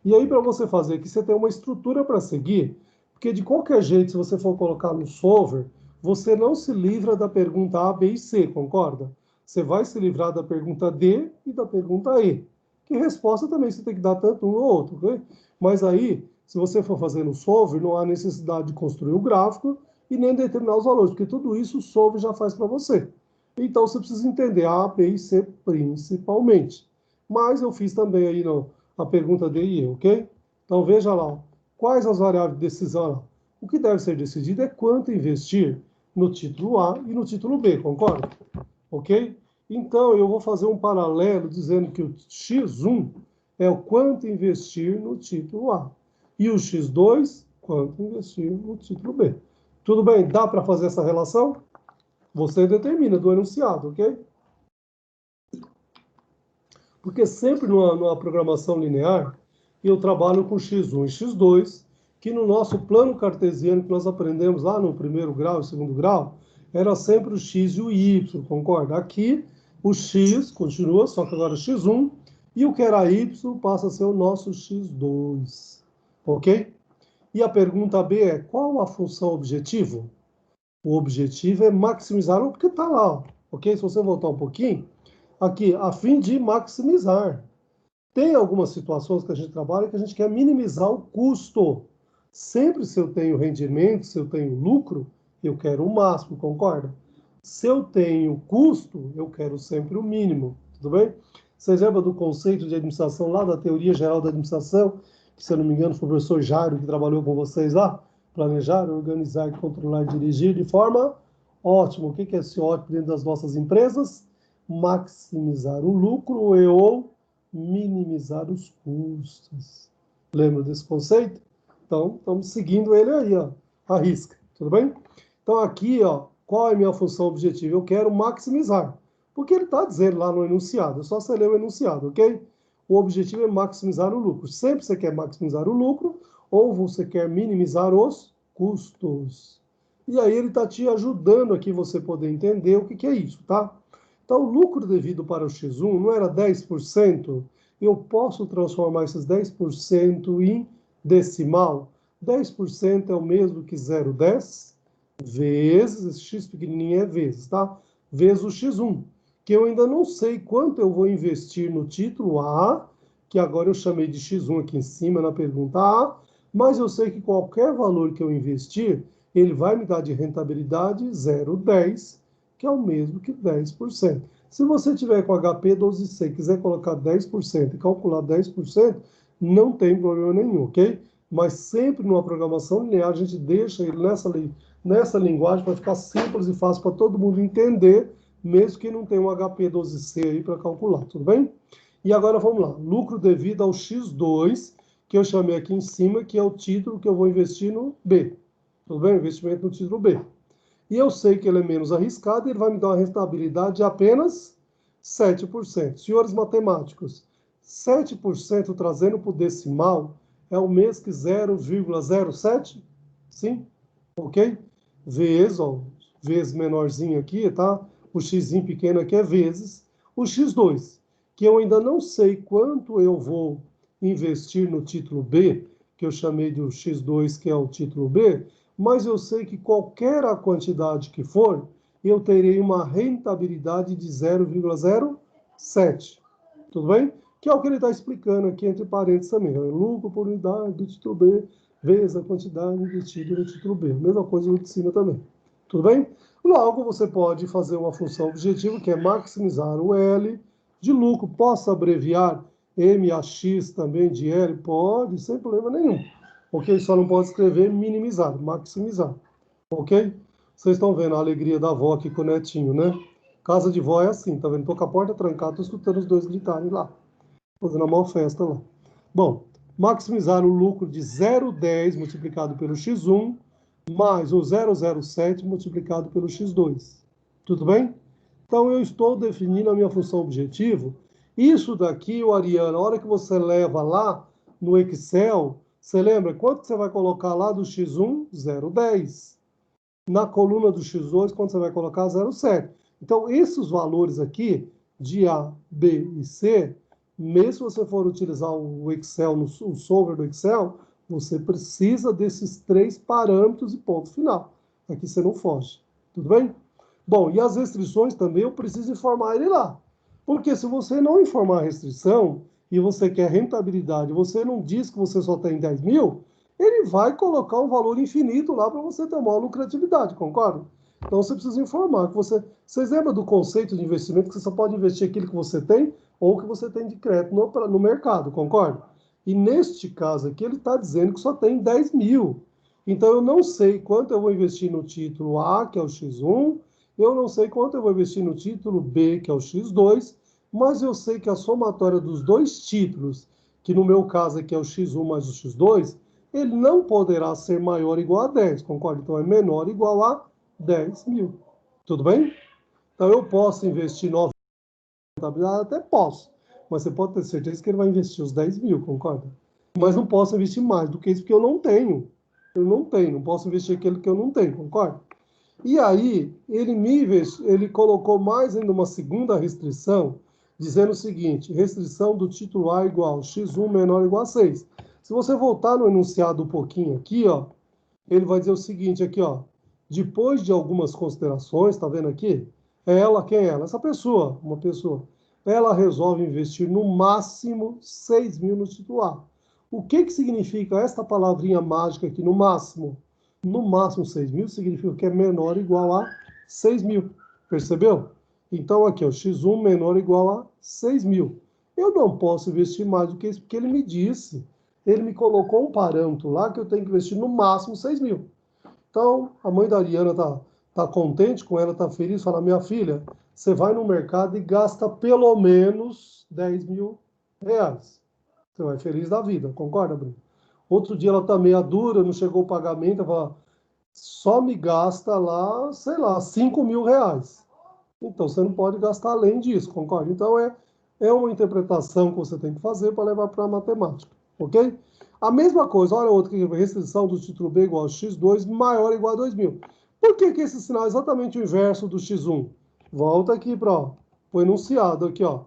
E aí, para você fazer aqui, você tem uma estrutura para seguir, porque de qualquer jeito, se você for colocar no solver, você não se livra da pergunta A, B e C, concorda? Você vai se livrar da pergunta D e da pergunta E. Que resposta também você tem que dar tanto um ou outro, ok? Mas aí, se você for fazer no solver, não há necessidade de construir o gráfico e nem determinar os valores, porque tudo isso o solver já faz para você. Então, você precisa entender A, B e C principalmente. Mas eu fiz também aí a pergunta D e E, ok? Então, veja lá, quais as variáveis de decisão lá? O que deve ser decidido é quanto investir no título A e no título B, concorda? Ok? Então, eu vou fazer um paralelo dizendo que o X1 é o quanto investir no título A. E o X2, quanto investir no título B. Tudo bem? Dá para fazer essa relação? Você determina do enunciado, ok? Porque sempre numa programação linear, eu trabalho com X1 e X2, que no nosso plano cartesiano que nós aprendemos lá no primeiro grau e segundo grau, era sempre o X e o Y, concorda? Aqui, o X continua, só que agora X1, e o que era Y passa a ser o nosso X2, ok? E a pergunta B é, qual a função objetivo? O objetivo é maximizar o que está lá, ó, ok? Se você voltar um pouquinho, aqui, a fim de maximizar. Tem algumas situações que a gente trabalha que a gente quer minimizar o custo. Sempre se eu tenho rendimento, se eu tenho lucro, eu quero o máximo, concorda? Se eu tenho custo, eu quero sempre o mínimo, tudo bem? Vocês lembram do conceito de administração lá, da teoria geral da administração, que, se eu não me engano, foi o professor Jairo que trabalhou com vocês lá? Planejar, organizar, controlar e dirigir de forma ótima. O que é esse ótimo dentro das nossas empresas? Maximizar o lucro e ou minimizar os custos. Lembra desse conceito? Então, estamos seguindo ele aí, ó, à risca, tudo bem? Então, aqui, ó, qual é a minha função objetiva? Eu quero maximizar, porque ele está dizendo lá no enunciado, é só você ler o enunciado, ok? O objetivo é maximizar o lucro. Sempre você quer maximizar o lucro, ou você quer minimizar os custos. E aí ele está te ajudando aqui você poder entender o que é isso, tá? Então, o lucro devido para o X1 não era 10%, eu posso transformar esses 10% em decimal. 10% é o mesmo que 0,10 vezes, esse X pequenininho é vezes, tá? Vezes o X1, que eu ainda não sei quanto eu vou investir no título A, que agora eu chamei de X1 aqui em cima na pergunta A, mas eu sei que qualquer valor que eu investir, ele vai me dar de rentabilidade 0,10, que é o mesmo que 10%. Se você tiver com HP 12C e quiser colocar 10% e calcular 10%, não tem problema nenhum, ok? Mas sempre numa programação linear, a gente deixa ele nessa linguagem para ficar simples e fácil para todo mundo entender, mesmo que não tenha um HP 12C aí para calcular, tudo bem? E agora vamos lá, lucro devido ao X2, que eu chamei aqui em cima, que é o título que eu vou investir no B, tudo bem? Investimento no título B. E eu sei que ele é menos arriscado e ele vai me dar uma rentabilidade de apenas 7%. Senhores matemáticos, 7% trazendo para o decimal é o mesmo que 0,07? Sim? Ok? Vezes, ó, vezes menorzinho aqui, tá? O x pequeno aqui é vezes o x2, que eu ainda não sei quanto eu vou investir no título B, que eu chamei de x2, que é o título B, mas eu sei que qualquer a quantidade que for, eu terei uma rentabilidade de 0,07. Tudo bem? Que é o que ele está explicando aqui entre parênteses também. Lucro por unidade do título B vezes a quantidade investida no título B. Mesma coisa de cima também. Tudo bem? Logo, você pode fazer uma função objetiva, que é maximizar o L de lucro. Posso abreviar MAX também de L? Pode, sem problema nenhum. Ok? Só não pode escrever minimizar, maximizar. Ok? Vocês estão vendo a alegria da avó aqui com o netinho, né? Casa de vó é assim, tá vendo? Tô com a porta trancada, tô escutando os dois gritarem lá. Fazendo a maior festa lá. Bom, maximizar o lucro de 0,10 multiplicado pelo x1 mais o 0,07 multiplicado pelo x2. Tudo bem? Então, eu estou definindo a minha função objetivo. Isso daqui, o Ariana, a hora que você leva lá no Excel, você lembra quanto que você vai colocar lá do x1? 0,10. Na coluna do x2, quanto você vai colocar? 0,7. Então, esses valores aqui, de A, B e C, mesmo se você for utilizar o Excel, o solver do Excel, você precisa desses 3 parâmetros e ponto final. Aqui você não foge. Tudo bem? Bom, e as restrições também eu preciso informar ele lá. Porque se você não informar a restrição e você quer rentabilidade, você não diz que você só tem 10 mil, ele vai colocar um valor infinito lá para você ter maior lucratividade, concorda? Então você precisa informar que você... Vocês lembram do conceito de investimento que você só pode investir aquilo que você tem ou que você tem de crédito no mercado, concorda? E neste caso aqui ele está dizendo que só tem 10 mil. Então eu não sei quanto eu vou investir no título A, que é o X1, eu não sei quanto eu vou investir no título B, que é o X2, mas eu sei que a somatória dos dois títulos, que no meu caso aqui é o X1 mais o X2, ele não poderá ser maior ou igual a 10, concorda? Então é menor ou igual a 10 mil. Tudo bem? Então eu posso investir 9 rentabilidade, até posso, mas você pode ter certeza que ele vai investir os 10 mil, concorda? Mas não posso investir mais do que isso, porque eu não tenho. Eu não tenho, não posso investir aquilo que eu não tenho, concorda? E aí, ele colocou mais ainda uma segunda restrição, dizendo o seguinte, restrição do título A igual x1 menor ou igual a 6. Se você voltar no enunciado um pouquinho aqui, ó, ele vai dizer o seguinte aqui, ó, depois de algumas considerações, tá vendo aqui? Ela, quem é ela? Essa pessoa, uma pessoa. Ela resolve investir no máximo 6 mil no título A. O que significa esta palavrinha mágica aqui, no máximo? No máximo 6 mil significa que é menor ou igual a 6 mil. Percebeu? Então aqui, ó, x1 menor ou igual a 6 mil. Eu não posso investir mais do que isso, porque ele me disse, ele me colocou um parâmetro lá que eu tenho que investir no máximo 6 mil. Então, a mãe da Ariana tá contente com ela, tá feliz, fala, minha filha, você vai no mercado e gasta pelo menos 10 mil reais. Você vai feliz da vida, concorda, Bruno? Outro dia ela tá meia dura, não chegou o pagamento, ela fala, só me gasta lá, sei lá, 5 mil reais. Então, você não pode gastar além disso, concorda? Então, é uma interpretação que você tem que fazer para levar para a matemática, ok? A mesma coisa, olha outra aqui, restrição do título B igual a x2 maior ou igual a 2 mil. Por que esse sinal é exatamente o inverso do x1? Volta aqui para o enunciado aqui, ó.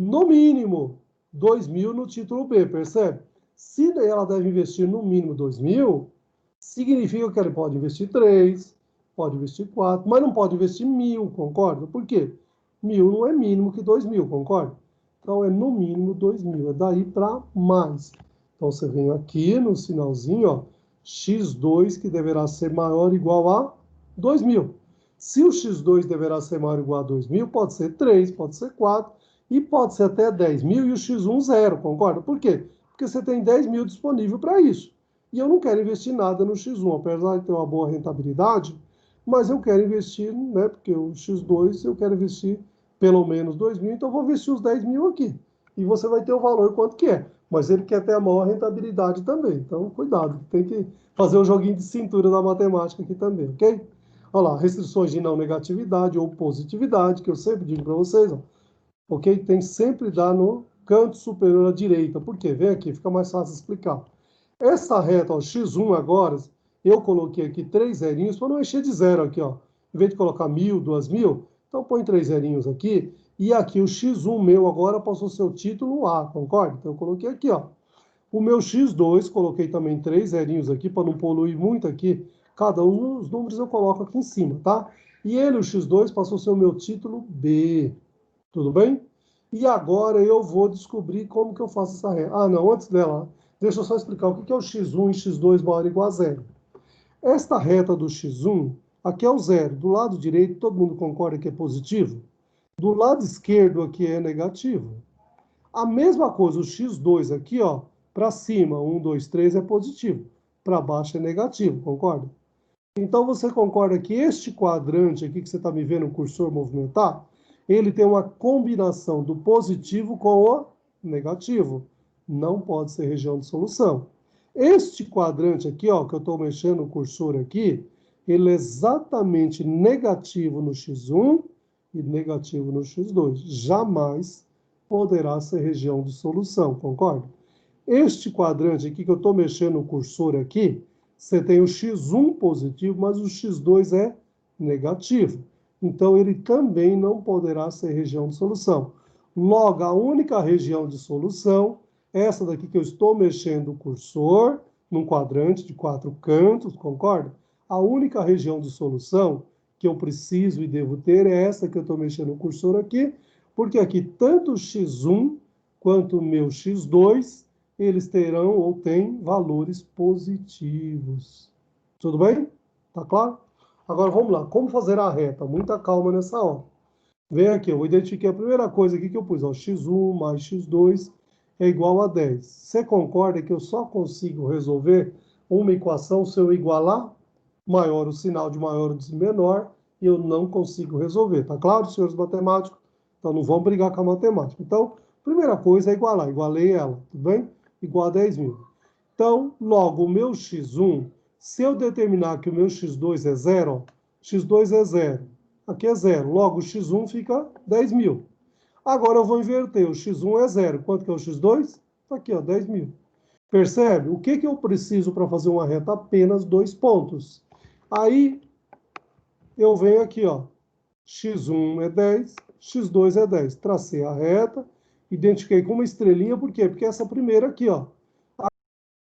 No mínimo, 2 mil no título B, percebe? Se ela deve investir no mínimo 2 mil, significa que ela pode investir 3, pode investir 4, mas não pode investir 1.000, concorda? Por quê? 1.000 não é mínimo que 2 mil, concorda? Então, é no mínimo 2 mil, é daí para mais. Então, você vem aqui no sinalzinho, ó, x2 que deverá ser maior ou igual a 2 mil. Se o x2 deverá ser maior ou igual a 2 mil, pode ser 3, pode ser 4, e pode ser até 10 mil e o x1 zero, concorda? Por quê? Porque você tem 10 mil disponível para isso. E eu não quero investir nada no x1, apesar de ter uma boa rentabilidade, mas eu quero investir, né, porque o x2 eu quero investir pelo menos 2 mil, então eu vou investir os 10 mil aqui. E você vai ter o valor quanto que é. Mas ele quer ter a maior rentabilidade também. Então, cuidado, tem que fazer o joguinho de cintura da matemática aqui também, ok? Olha lá, restrições de não negatividade ou positividade, que eu sempre digo para vocês, ó, ok? Tem que sempre dar no canto superior à direita. Por quê? Vem aqui, fica mais fácil explicar. Essa reta, ó, x1 agora, eu coloquei aqui 3 zerinhos para não encher de zero aqui, ó. Em vez de colocar 1.000, 2.000, então põe 3 zerinhos aqui. E aqui o x1 meu agora passou a ser o título A, concorda? Então eu coloquei aqui, ó. O meu x2, coloquei também 3 zerinhos aqui para não poluir muito aqui. Cada um dos números eu coloco aqui em cima, tá? E ele, o x2, passou a ser o meu título B. Tudo bem? E agora eu vou descobrir como que eu faço essa reta. Ah, não, antes dela, deixa eu só explicar o que é o x1 e x2 maior ou igual a zero. Esta reta do x1, aqui é o zero. Do lado direito, todo mundo concorda que é positivo? Do lado esquerdo, aqui é negativo. A mesma coisa, o x2 aqui, ó, para cima, 1, 2, 3 é positivo. Para baixo é negativo, concorda? Então, você concorda que este quadrante aqui, que você está me vendo o cursor movimentar, ele tem uma combinação do positivo com o negativo. Não pode ser região de solução. Este quadrante aqui, ó, que eu estou mexendo o cursor aqui, ele é exatamente negativo no x1 e negativo no x2. Jamais poderá ser região de solução, concorda? Este quadrante aqui, que eu estou mexendo o cursor aqui, você tem o x1 positivo, mas o x2 é negativo. Então, ele também não poderá ser região de solução. Logo, a única região de solução é essa daqui que eu estou mexendo o cursor, num quadrante de 4 cantos, concorda? A única região de solução que eu preciso e devo ter é essa que eu estou mexendo o cursor aqui, porque aqui tanto o x1 quanto o meu x2, eles terão ou têm valores positivos. Tudo bem? Tá claro? Agora vamos lá. Como fazer a reta? Muita calma nessa hora. Vem aqui, eu identifiquei a primeira coisa aqui que eu pus. Ó, x1 mais x2 é igual a 10. Você concorda que eu só consigo resolver uma equação se eu igualar maior o sinal de maior ou de menor, e eu não consigo resolver. Tá claro, senhores matemáticos? Então não vão brigar com a matemática. Então, primeira coisa é igualar. Igualei ela, tudo bem? Igual a 10.000. Então, logo, o meu x1, se eu determinar que o meu x2 é zero, ó, x2 é zero, aqui é zero, logo o x1 fica 10.000. Agora eu vou inverter, o x1 é zero, quanto que é o x2? Está aqui, ó, 10.000. Percebe? O que eu preciso para fazer uma reta? Apenas 2 pontos. Aí, eu venho aqui, ó, x1 é 10, x2 é 10. Tracei a reta, identifiquei com uma estrelinha, por quê? Porque essa primeira aqui, ó,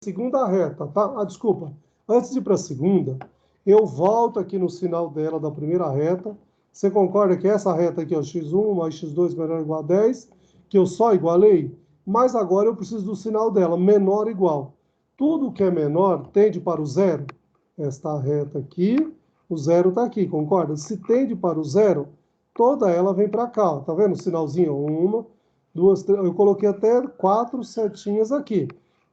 segunda reta, tá? Ah, desculpa. Antes de ir para a segunda, eu volto aqui no sinal dela da primeira reta. Você concorda que essa reta aqui, ó, x1 mais x2 menor ou igual a 10, que eu só igualei? Mas agora eu preciso do sinal dela, menor ou igual. Tudo que é menor tende para o zero. Esta reta aqui, o zero está aqui, concorda? Se tende para o zero, toda ela vem para cá, ó. Tá vendo o sinalzinho? Uma, duas, três. Eu coloquei até 4 setinhas aqui.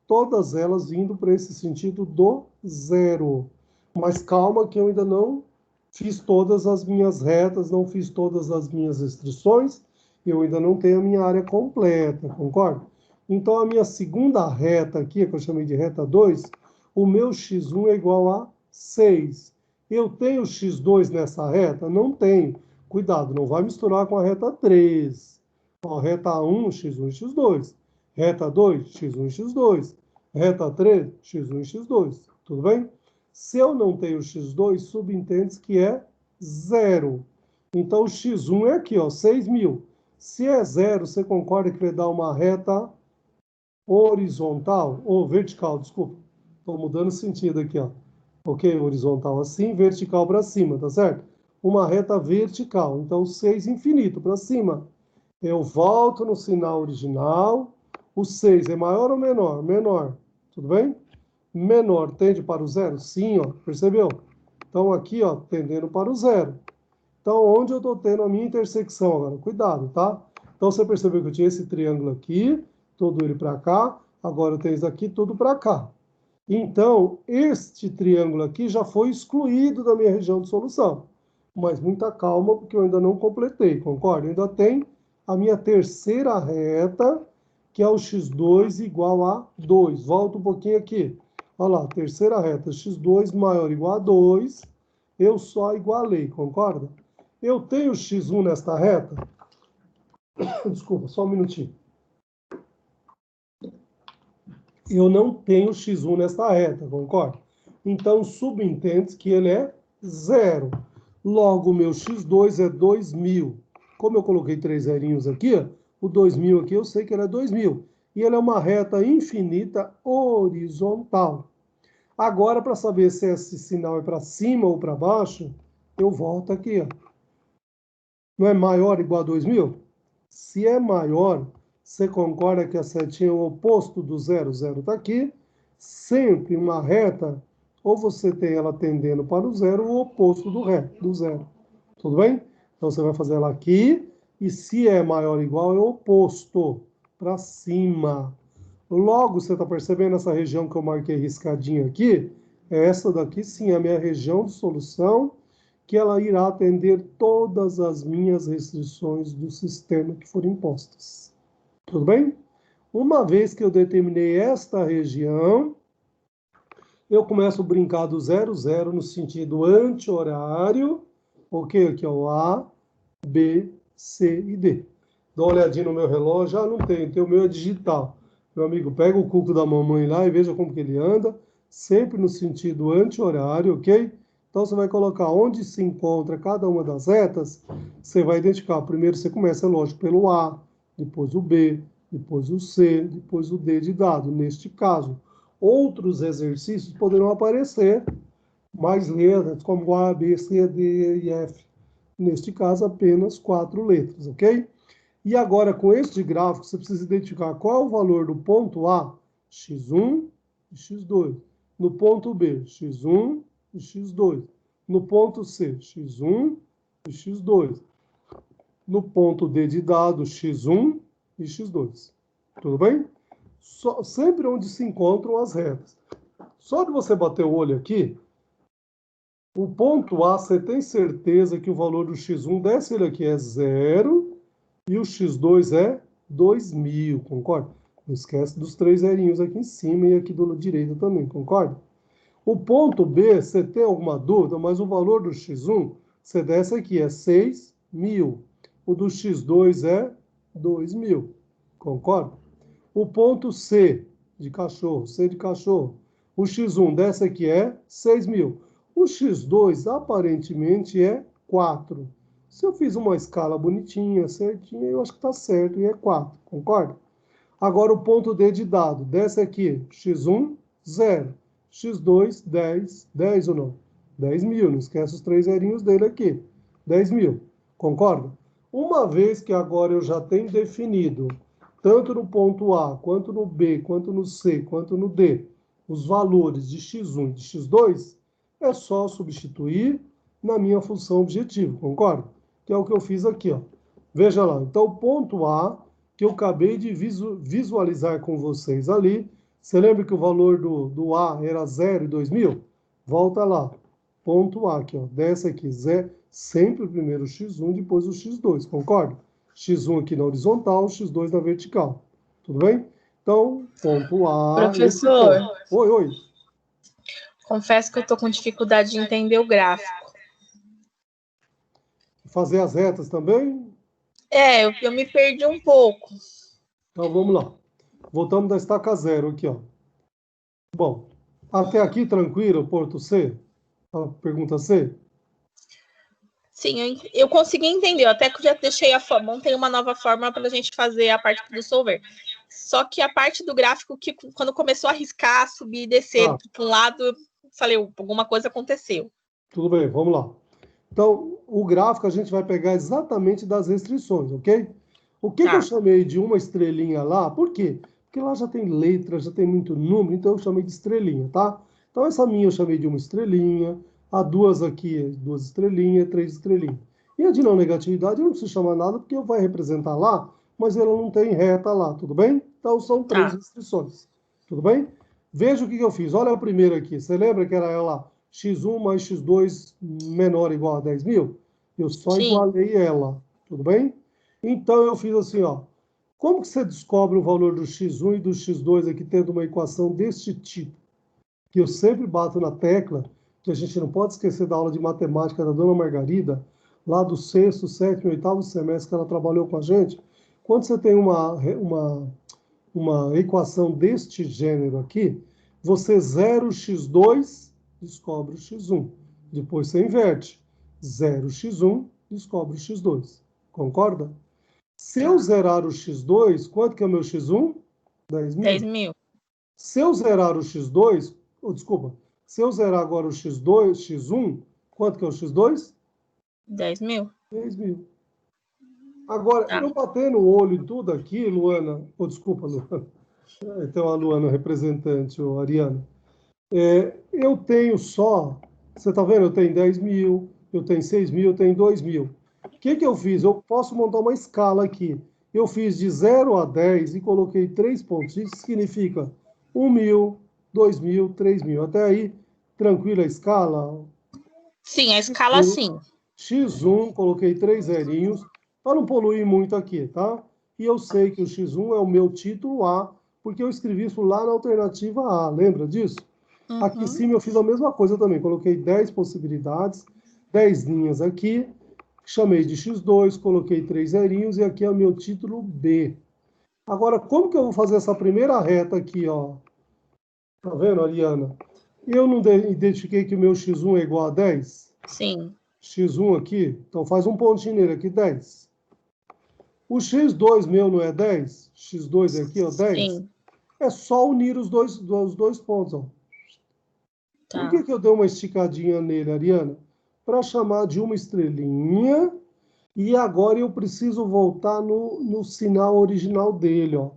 Todas elas indo para esse sentido do zero. Mas calma que eu ainda não fiz todas as minhas retas, não fiz todas as minhas restrições, eu ainda não tenho a minha área completa, concorda? Então, a minha segunda reta aqui, que eu chamei de reta 2, o meu x1 é igual a 6. Eu tenho x2 nessa reta? Não tenho. Cuidado, não vai misturar com a reta 3. Ó, reta 1, x1 e x2. Reta 2, x1 e x2. Reta 3, x1 e x2. Tudo bem? Se eu não tenho x2, subentende que é zero. Então, o x1 é aqui, ó, 6.000. Se é zero, você concorda que vai dar uma reta horizontal, ou vertical, desculpa. Estou mudando o sentido aqui, ó. Ok? Horizontal assim, vertical para cima, tá certo? Uma reta vertical. Então, 6 infinito para cima. Eu volto no sinal original. O 6 é maior ou menor? Menor. Tudo bem? Menor tende para o zero? Sim, ó. Percebeu? Então, aqui, ó, tendendo para o zero. Então, onde eu estou tendo a minha intersecção agora? Cuidado, tá? Então, você percebeu que eu tinha esse triângulo aqui, todo ele para cá. Agora eu tenho isso aqui, tudo para cá. Então, este triângulo aqui já foi excluído da minha região de solução. Mas muita calma, porque eu ainda não completei, concorda? Ainda tem a minha terceira reta, que é o x2 igual a 2. Volta um pouquinho aqui. Olha lá, terceira reta, x2 maior ou igual a 2. Eu só igualei, concorda? Eu tenho x1 nesta reta? Desculpa, só um minutinho. Eu não tenho x1 nesta reta, concorda? Então, subentende que ele é zero. Logo, o meu x2 é 2.000. Como eu coloquei 3 zerinhos aqui, ó, o 2.000 aqui eu sei que ele é 2.000. E ele é uma reta infinita horizontal. Agora, para saber se esse sinal é para cima ou para baixo, eu volto aqui, ó. Não é maior ou igual a 2.000? Se é maior, você concorda que a setinha é o oposto do zero, zero está aqui. Sempre uma reta, ou você tem ela tendendo para o zero, ou o oposto do zero. Tudo bem? Então, você vai fazer ela aqui, e se é maior ou igual, é o oposto, para cima. Logo, você está percebendo essa região que eu marquei riscadinho aqui? Essa daqui, sim, é a minha região de solução, que ela irá atender todas as minhas restrições do sistema que forem impostas. Tudo bem? Uma vez que eu determinei esta região, eu começo a brincar do 0, 0 no sentido anti-horário, ok? Aqui é o A, B, C e D. Dá uma olhadinha no meu relógio, não tem o meu é digital. Meu amigo, pega o cuco da mamãe lá e veja como que ele anda, sempre no sentido anti-horário, ok? Então, você vai colocar onde se encontra cada uma das retas, você vai identificar. Primeiro, você começa, lógico, pelo A, depois o B, depois o C, depois o D de dado. Neste caso, outros exercícios poderão aparecer, mais letras, como A, B, C, D e F. Neste caso, apenas 4 letras, ok? E agora, com este gráfico, você precisa identificar qual é o valor do ponto A, x1 e x2. No ponto B, x1 e x2. No ponto C, x1 e x2. No ponto D de dado, x1 e x2. Tudo bem? Sempre onde se encontram as retas. Só de você bater o olho aqui, o ponto A, você tem certeza que o valor do x1, desce ele aqui, é 0, e o x2 é 2.000, concorda? Não esquece dos 3 zerinhos aqui em cima e aqui do lado direito também, concorda? O ponto B, você tem alguma dúvida, mas o valor do x1, você desce aqui, é 6.000. O do x2 é 2.000, concorda? O ponto C, de cachorro, C de cachorro, o x1 desce aqui é 6.000. O x2 aparentemente é 4. Se eu fiz uma escala bonitinha, certinha, eu acho que está certo e é 4, concorda? Agora o ponto D de dado, desce aqui, x1, 0, x2, 10, 10 ou não? 10.000, não esquece os 3 zerinhos dele aqui, 10.000, concorda? Uma vez que agora eu já tenho definido, tanto no ponto A, quanto no B, quanto no C, quanto no D, os valores de x1 e de x2, é só substituir na minha função objetivo, concorda? Que é o que eu fiz aqui, ó. Veja lá, então o ponto A, que eu acabei de visualizar com vocês ali, você lembra que o valor do A era 0 e 2.000? Volta lá, ponto A aqui, ó, desce aqui, sempre primeiro o x1, depois o x2, concorda? x1 aqui na horizontal, x2 na vertical, tudo bem? Então, ponto A, esse Professor, ponto. Oi. confesso que eu estou com dificuldade de entender o gráfico. Fazer as retas também? Eu me perdi um pouco. Então, vamos lá. Voltamos da estaca 0 aqui, ó. Bom, até aqui tranquilo, ponto C? A pergunta C? Sim, eu consegui entender. Eu até que já deixei montei uma nova fórmula para a gente fazer a parte do solver. Só que a parte do gráfico, que quando começou a riscar, subir e descer para um lado, eu falei, alguma coisa aconteceu. Tudo bem, vamos lá. Então, o gráfico a gente vai pegar exatamente das restrições, ok? O que eu chamei de uma estrelinha lá? Por quê? Porque lá já tem letra, já tem muito número, então eu chamei de estrelinha, tá? Então, essa minha eu chamei de uma estrelinha, a duas aqui, 2 estrelinhas, 3 estrelinhas. E a de não negatividade eu não preciso chamar nada, porque vai representar lá, mas ela não tem reta lá, tudo bem? Então, são 3 restrições, tudo bem? Veja o que eu fiz. Olha a primeira aqui. Você lembra que era ela x1 mais x2 menor ou igual a 10.000? Eu só igualei ela, tudo bem? Então, eu fiz assim, ó. Como que você descobre o valor do x1 e do x2 aqui tendo uma equação deste tipo? Que eu sempre bato na tecla, que a gente não pode esquecer da aula de matemática da dona Margarida, lá do 6º, 7º, 8º semestre que ela trabalhou com a gente. Quando você tem uma equação deste gênero aqui, você zera o x2, descobre o x1. Depois você inverte. 0x1, descobre o x2. Concorda? Se eu zerar o x2, quanto que é o meu x1? 10.000. 10.000. Se eu zerar o x2, desculpa, se eu zerar agora o x2, x1, quanto que é o x2? 10.000? 10.000. Agora, Tá. eu batendo o olho em tudo aqui, Luana... Oh, desculpa, Luana. Então, a Luana representante, o Ariana. Eu tenho só... Você está vendo? Eu tenho 10.000, eu tenho 6.000, eu tenho 2.000. O que eu fiz? Eu posso montar uma escala aqui. Eu fiz de 0 a 10 e coloquei 3 pontinhos, que significa 1.000, 2.000, 3.000. Até aí, tranquila a escala? Sim, a escala sim. X1, coloquei 3 zerinhos, para não poluir muito aqui, tá? E eu sei que o X1 é o meu título A, porque eu escrevi isso lá na alternativa A, lembra disso? Uhum. Aqui em cima eu fiz a mesma coisa também, coloquei 10 possibilidades, 10 linhas aqui, chamei de X2, coloquei 3 zerinhos e aqui é o meu título B. Agora, como que eu vou fazer essa primeira reta aqui, ó? Tá vendo, Ariana? Eu não identifiquei que o meu X1 é igual a 10? Sim. X1 aqui, então faz um pontinho nele aqui, 10. O X2 meu não é 10? X2 é aqui, ó, 10? Sim. É só unir os dois pontos, ó. Tá. Por que eu dei uma esticadinha nele, Ariana? Para chamar de uma estrelinha. E agora eu preciso voltar no sinal original dele, ó.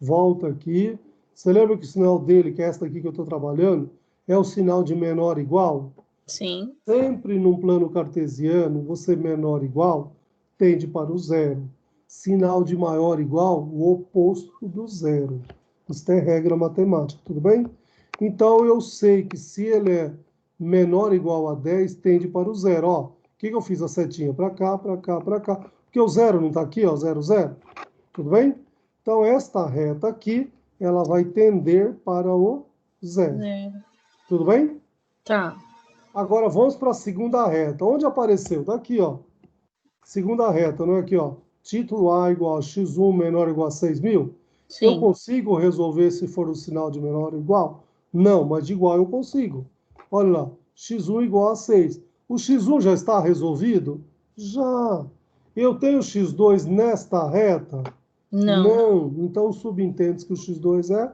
Volta aqui. Você lembra que o sinal dele, que é esta aqui que eu estou trabalhando, é o sinal de menor igual? Sim. Sempre num plano cartesiano, você menor igual tende para o zero. Sinal de maior igual, o oposto do zero. Isso é regra matemática, tudo bem? Então, eu sei que se ele é menor ou igual a 10, tende para o zero. Ó, o que eu fiz a setinha? Para cá, para cá, para cá. Porque o zero não está aqui, ó, 0, 0. Tudo bem? Então, esta reta aqui, ela vai tender para o zero. Tudo bem? Tá. Agora, vamos para a segunda reta. Onde apareceu? Está aqui, ó. Segunda reta, não é aqui, ó. Título A igual a X1 menor ou igual a 6.000? Sim. Eu consigo resolver se for o sinal de menor ou igual? Não, mas de igual eu consigo. Olha lá, X1 igual a 6. O X1 já está resolvido? Já. Eu tenho X2 nesta reta? Não. Então subentende que o X2 é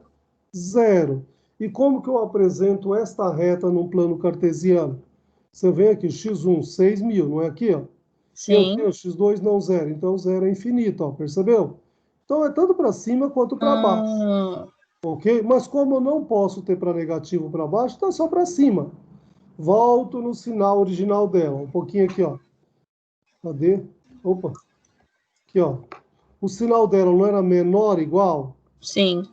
0. E como que eu apresento esta reta num plano cartesiano? Você vem aqui, X1, 6.000, não é aqui, ó? Eu Sim. tenho X2 não 0, então 0 é infinito, ó, percebeu? Então é tanto para cima quanto para baixo, ok? Mas como eu não posso ter para negativo para baixo, então é só para cima. Volto no sinal original dela, um pouquinho aqui, ó. Cadê? Opa, aqui, ó. O sinal dela não era menor igual? Sim.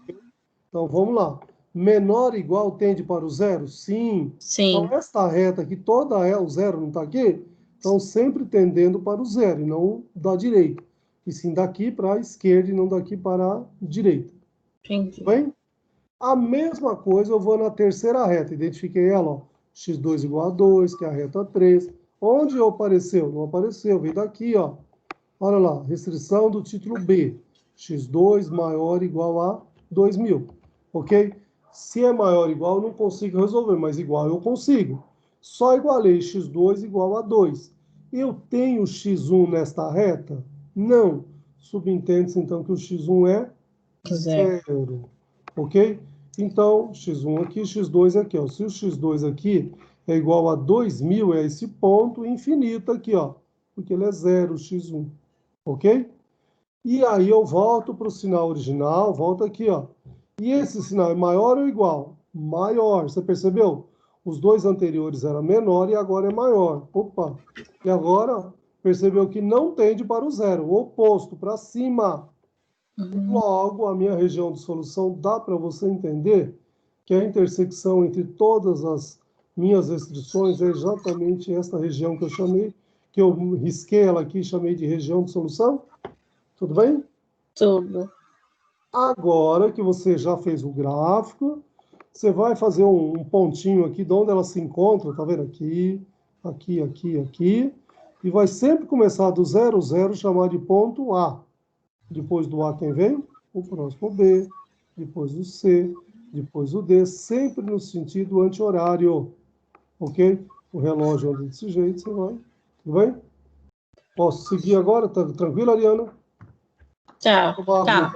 Então vamos lá. Menor igual tende para o zero? Sim. Sim. Então esta reta aqui, toda ela, o zero não está aqui? Então sempre tendendo para o zero, e não da direita. E sim daqui para a esquerda e não daqui para a direita. Entendi. Tudo bem? A mesma coisa eu vou na terceira reta. Identifiquei ela, ó. X2 igual a 2, que é a reta 3. Onde apareceu? Não apareceu. Veio daqui, ó. Olha lá, restrição do título B. X2 maior ou igual a 2.000. Ok? Se é maior ou igual, eu não consigo resolver, mas igual eu consigo. Só igualei X2 igual a 2. Eu tenho X1 nesta reta? Não. Subentende-se, então, que o X1 é 0. Ok? Então, X1 aqui, X2 aqui. Ó. Se o X2 aqui é igual a 2.000, é esse ponto infinito aqui, ó. Porque ele é 0, X1. Ok? E aí eu volto para o sinal original, volto aqui, ó. E esse sinal é maior ou igual? Maior. Você percebeu? Os dois anteriores eram menor e agora é maior. Opa! E agora percebeu que não tende para o zero, o oposto, para cima. Logo, a minha região de solução dá para você entender que a intersecção entre todas as minhas restrições é exatamente esta região que eu chamei, que eu risquei ela aqui e chamei de região de solução. Tudo bem? Tudo. Agora que você já fez o gráfico, você vai fazer um pontinho aqui de onde elas se encontram, tá vendo? Aqui, aqui, aqui, aqui. E vai sempre começar do 0, 0, chamar de ponto A. Depois do A quem vem? O próximo B. Depois o C. Depois o D. Sempre no sentido anti-horário. Ok? O relógio anda desse jeito, você vai. Tudo bem? Posso seguir agora? Tá tranquilo, Ariana? Tá. Tá.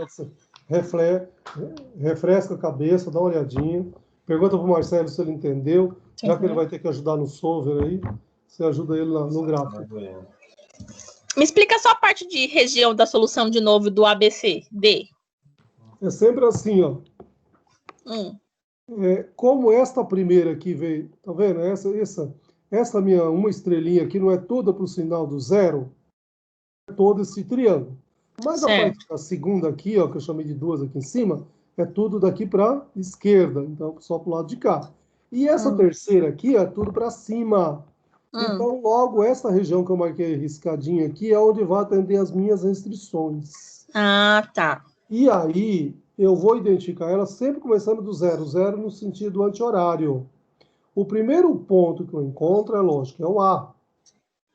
Refresca a cabeça, dá uma olhadinha. Pergunta para o Marcelo se ele entendeu, já que ele Uhum. vai ter que ajudar no solver aí. Você ajuda ele no gráfico. Me explica só a parte de região da solução de novo do ABCD. É sempre assim, ó. Como esta primeira aqui veio, tá vendo? Essa minha uma estrelinha aqui não é toda para o sinal do zero, é todo esse triângulo. Mas a parte da segunda aqui, ó, que eu chamei de duas aqui em cima, é tudo daqui para esquerda, então só para o lado de cá. E essa terceira aqui é tudo para cima. Então, logo, essa região que eu marquei riscadinha aqui é onde vai atender as minhas restrições. Ah, tá. E aí, eu vou identificar ela sempre começando do zero, zero no sentido anti-horário. O primeiro ponto que eu encontro, é lógico, é o A.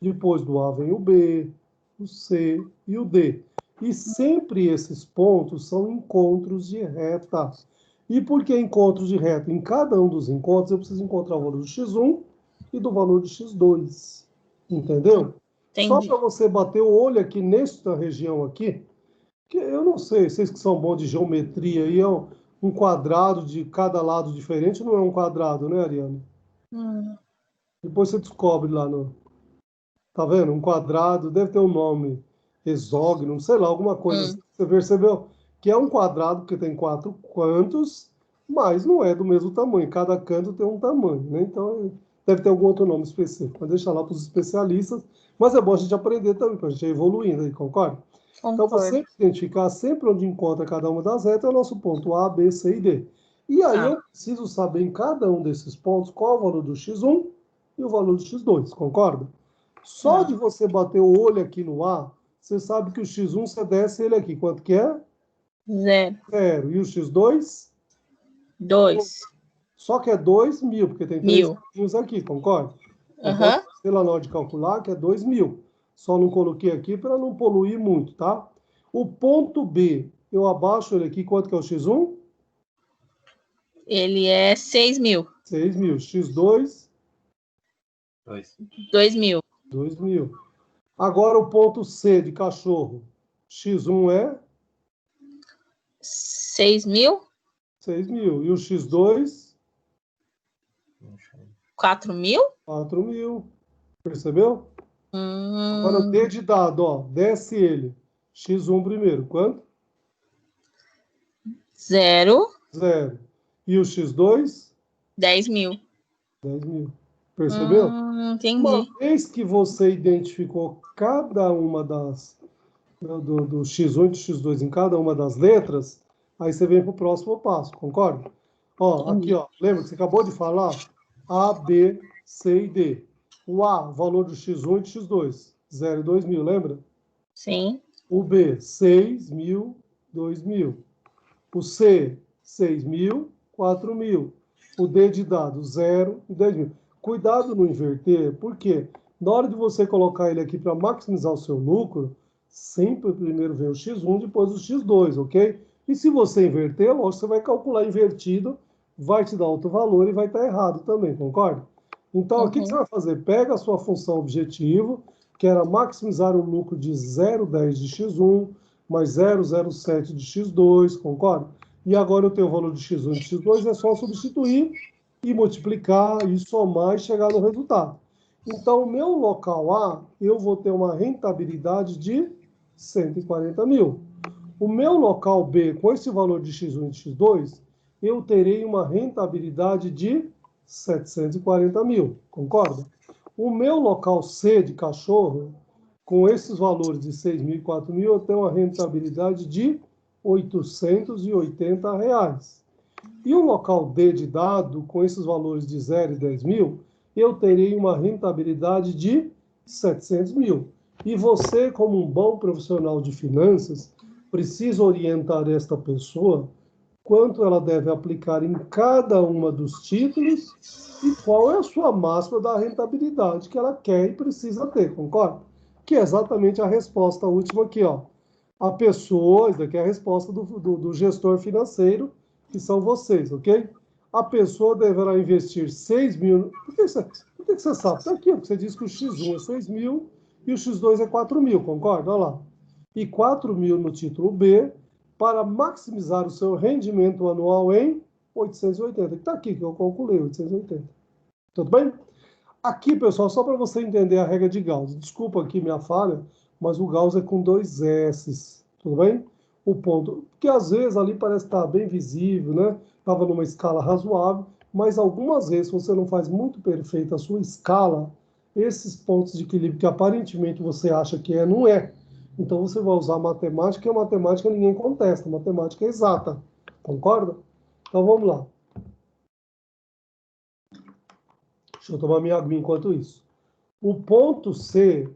Depois do A vem o B, o C e o D. E sempre esses pontos são encontros de reta. E por que encontros de reta? Em cada um dos encontros, eu preciso encontrar o valor do x1 e do valor de x2. Entendeu? Entendi. Só para você bater o olho aqui nesta região aqui, que eu não sei, vocês que são bons de geometria, aí é um quadrado de cada lado diferente, não é um quadrado, né, Ariane? Depois você descobre lá no... Tá vendo? Um quadrado, deve ter um nome, exógno, sei lá, alguma coisa. Você percebeu que é um quadrado, porque tem 4 cantos, mas não é do mesmo tamanho. Cada canto tem um tamanho, né? Então, deve ter algum outro nome específico. Mas deixa lá para os especialistas. Mas é bom a gente aprender também, para a gente ir evoluindo aí, concorda? Então, você identificar sempre onde encontra cada uma das retas é o nosso ponto A, B, C e D. E aí eu preciso saber em cada um desses pontos qual é o valor do x1 e o valor do x2, concorda? Só de você bater o olho aqui no A, você sabe que o x1 você desce ele aqui. Quanto que é? 0. 0. E o x2? 2. Só que é 2.000, porque tem 3 pontinhos aqui, concorda? Então, sei lá na hora de calcular que é 2.000. Só não coloquei aqui para não poluir muito, tá? O ponto B, eu abaixo ele aqui. Quanto que é o x1? Ele é 6.000. 6.000. X2? 2.000. 2.000. Agora o ponto C de cachorro. X1 é? 6.000. 6.000. E o x2? 4.000. 4.000. Percebeu? Agora o D de dado, ó. Desce ele. X1 primeiro. Quanto? 0. 0. E o x2? 10.000. 10.000. Percebeu? Entendi. Uma vez que você identificou cada uma das... do x1 e do x2 em cada uma das letras, aí você vem para o próximo passo, concorda? Ó, aqui, ó. Lembra que você acabou de falar? A, B, C e D. O A, valor do x1 e do x2. 0 e 2.000, lembra? Sim. O B, 6.000, 2.000. O C, 6.000, 4.000. O D de dado, 0 e 10.000. Cuidado no inverter, porque na hora de você colocar ele aqui para maximizar o seu lucro, sempre primeiro vem o x1, depois o x2, ok? E se você inverter, lógico, você vai calcular invertido, vai te dar outro valor e vai estar errado também, concorda? Então, o que você vai fazer? Pega a sua função objetivo, que era maximizar o lucro de 0,10 de x1, mais 0,07 de x2, concorda? E agora eu tenho o valor de x1 e de x2, é só substituir e multiplicar, e somar e chegar no resultado. Então, o meu local A, eu vou ter uma rentabilidade de 140.000. O meu local B, com esse valor de x1 e de x2, eu terei uma rentabilidade de 740.000, concorda? O meu local C de cachorro, com esses valores de 6.000 e 4.000, eu tenho uma rentabilidade de R$ 880. E o local D de dado, com esses valores de 0 e 10.000, eu terei uma rentabilidade de 700.000. E você, como um bom profissional de finanças, precisa orientar esta pessoa quanto ela deve aplicar em cada uma dos títulos e qual é a sua máxima da rentabilidade que ela quer e precisa ter, concorda? Que é exatamente a resposta última aqui, ó. A pessoa, isso daqui é a resposta do gestor financeiro, que são vocês, ok? A pessoa deverá investir 6.000... Por que você sabe? Está aqui, ó, você diz que o X1 é 6.000 e o X2 é 4.000, concorda? Olha lá. E 4.000 no título B, para maximizar o seu rendimento anual em 880. Que está aqui, que eu calculei, 880. Tudo bem? Aqui, pessoal, só para você entender a regra de Gauss. Desculpa aqui minha falha, mas o Gauss é com 2 S, tudo bem? O ponto, porque às vezes ali parece estar bem visível, né? Estava numa escala razoável, mas algumas vezes você não faz muito perfeita a sua escala, esses pontos de equilíbrio que aparentemente você acha que é, não é. Então você vai usar matemática, e a matemática ninguém contesta, a matemática é exata, concorda? Então vamos lá. Deixa eu tomar minha aguinha enquanto isso. O ponto C,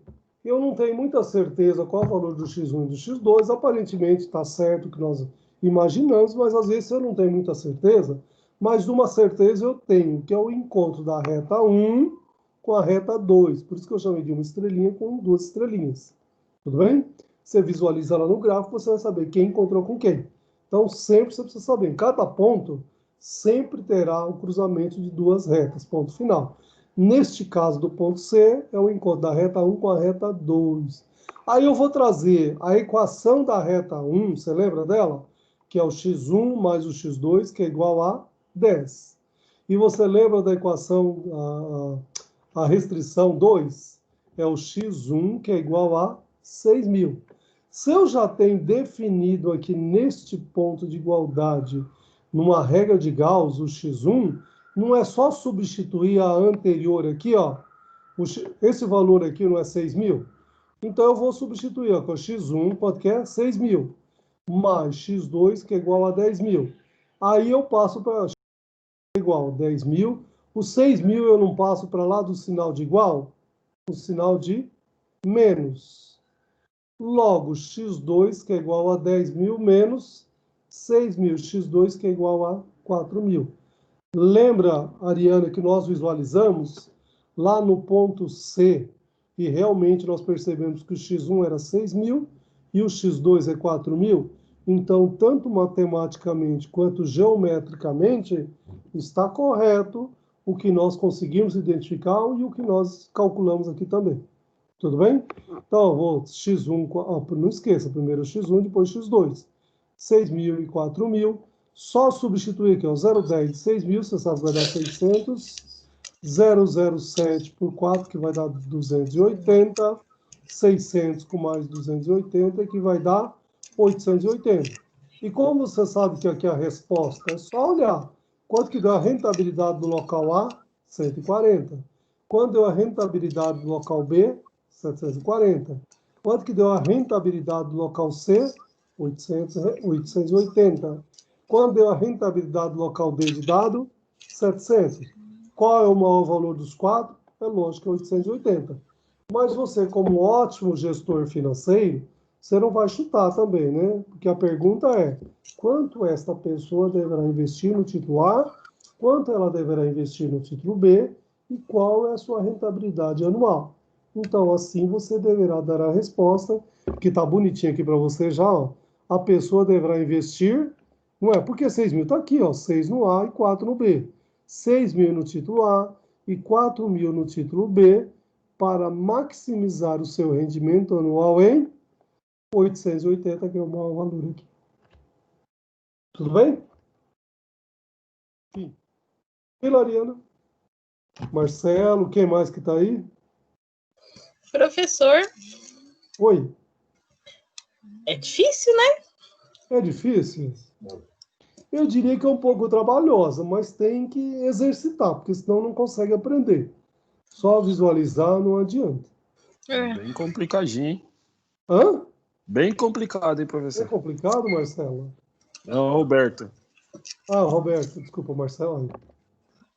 eu não tenho muita certeza qual é o valor do x1 e do x2. Aparentemente está certo o que nós imaginamos, mas às vezes eu não tenho muita certeza. Mas de uma certeza eu tenho, que é o encontro da reta 1 com a reta 2. Por isso que eu chamei de uma estrelinha com 2 estrelinhas. Tudo bem? Você visualiza lá no gráfico, você vai saber quem encontrou com quem. Então, sempre você precisa saber. Em cada ponto, sempre terá o cruzamento de 2 retas. Ponto final. Neste caso do ponto C, é o encontro da reta 1 com a reta 2. Aí eu vou trazer a equação da reta 1, você lembra dela? Que é o x1 mais o x2, que é igual a 10. E você lembra da equação, a restrição 2? É o x1, que é igual a 6.000. Se eu já tenho definido aqui neste ponto de igualdade, numa regra de Gauss, o x1, não é só substituir a anterior aqui, ó. Esse valor aqui não é 6.000? Então eu vou substituir, ó, com x1, quanto que é? 6.000, mais x2, que é igual a 10.000. Aí eu passo para igual a 10.000. O 6.000 eu não passo para lá do sinal de igual? O sinal de menos. Logo, x2, que é igual a 10.000, menos 6.000. x2, que é igual a 4.000. Lembra, Ariana, que nós visualizamos lá no ponto C, e realmente nós percebemos que o x1 era 6.000 e o x2 é 4.000? Então, tanto matematicamente quanto geometricamente, está correto o que nós conseguimos identificar e o que nós calculamos aqui também. Tudo bem? Então, vou x1, não esqueça, primeiro x1, depois x2. 6.000 e 4.000. Só substituir aqui, ó, 0,10 de 6.000, você sabe que vai dar 600. 0,07 por 4, que vai dar 280. 600 com mais 280, que vai dar 880. E como você sabe que aqui é a resposta? É só olhar. Quanto que deu a rentabilidade do local A? 140. Quanto deu a rentabilidade do local B? 740. Quanto que deu a rentabilidade do local C? 880. Quanto deu a rentabilidade do local D de dado? 700. Qual é o maior valor dos quatro? É lógico que é 880. Mas você, como ótimo gestor financeiro, você não vai chutar também, né? Porque a pergunta é, quanto esta pessoa deverá investir no título A, quanto ela deverá investir no título B e qual é a sua rentabilidade anual. Então, assim, você deverá dar a resposta, que está bonitinha aqui para você já, ó. A pessoa deverá investir, não é? Porque 6.000 está aqui, ó, 6 no A e 4 no B. 6.000 no título A e 4.000 no título B, para maximizar o seu rendimento anual em 880, que é o maior valor aqui. Tudo bem? Sim. Hilariana, Marcelo, quem mais que está aí? Professor. Oi. É difícil, né? É difícil? Eu diria que é um pouco trabalhosa, mas tem que exercitar, porque senão não consegue aprender. Só visualizar não adianta. Bem complicadinho, hein? Hã? Bem complicado, hein, É professor? complicado, Marcelo? Não, Roberto. Ah, Roberto, desculpa, Marcelo.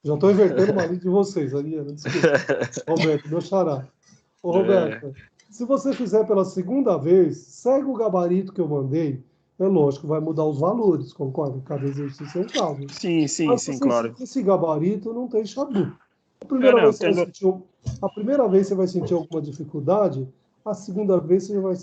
Já estou invertendo uma lista de vocês, Ariana, desculpa. Roberto, meu xará. Ô, Roberto, se você fizer pela segunda vez, segue o gabarito que eu mandei. É lógico, vai mudar os valores, concorda? Cada exercício é um caso. Sim, sim, Mas sim, se claro. esse gabarito não tem chabu. Não, tendo... A primeira vez você vai sentir alguma dificuldade, a segunda vez você vai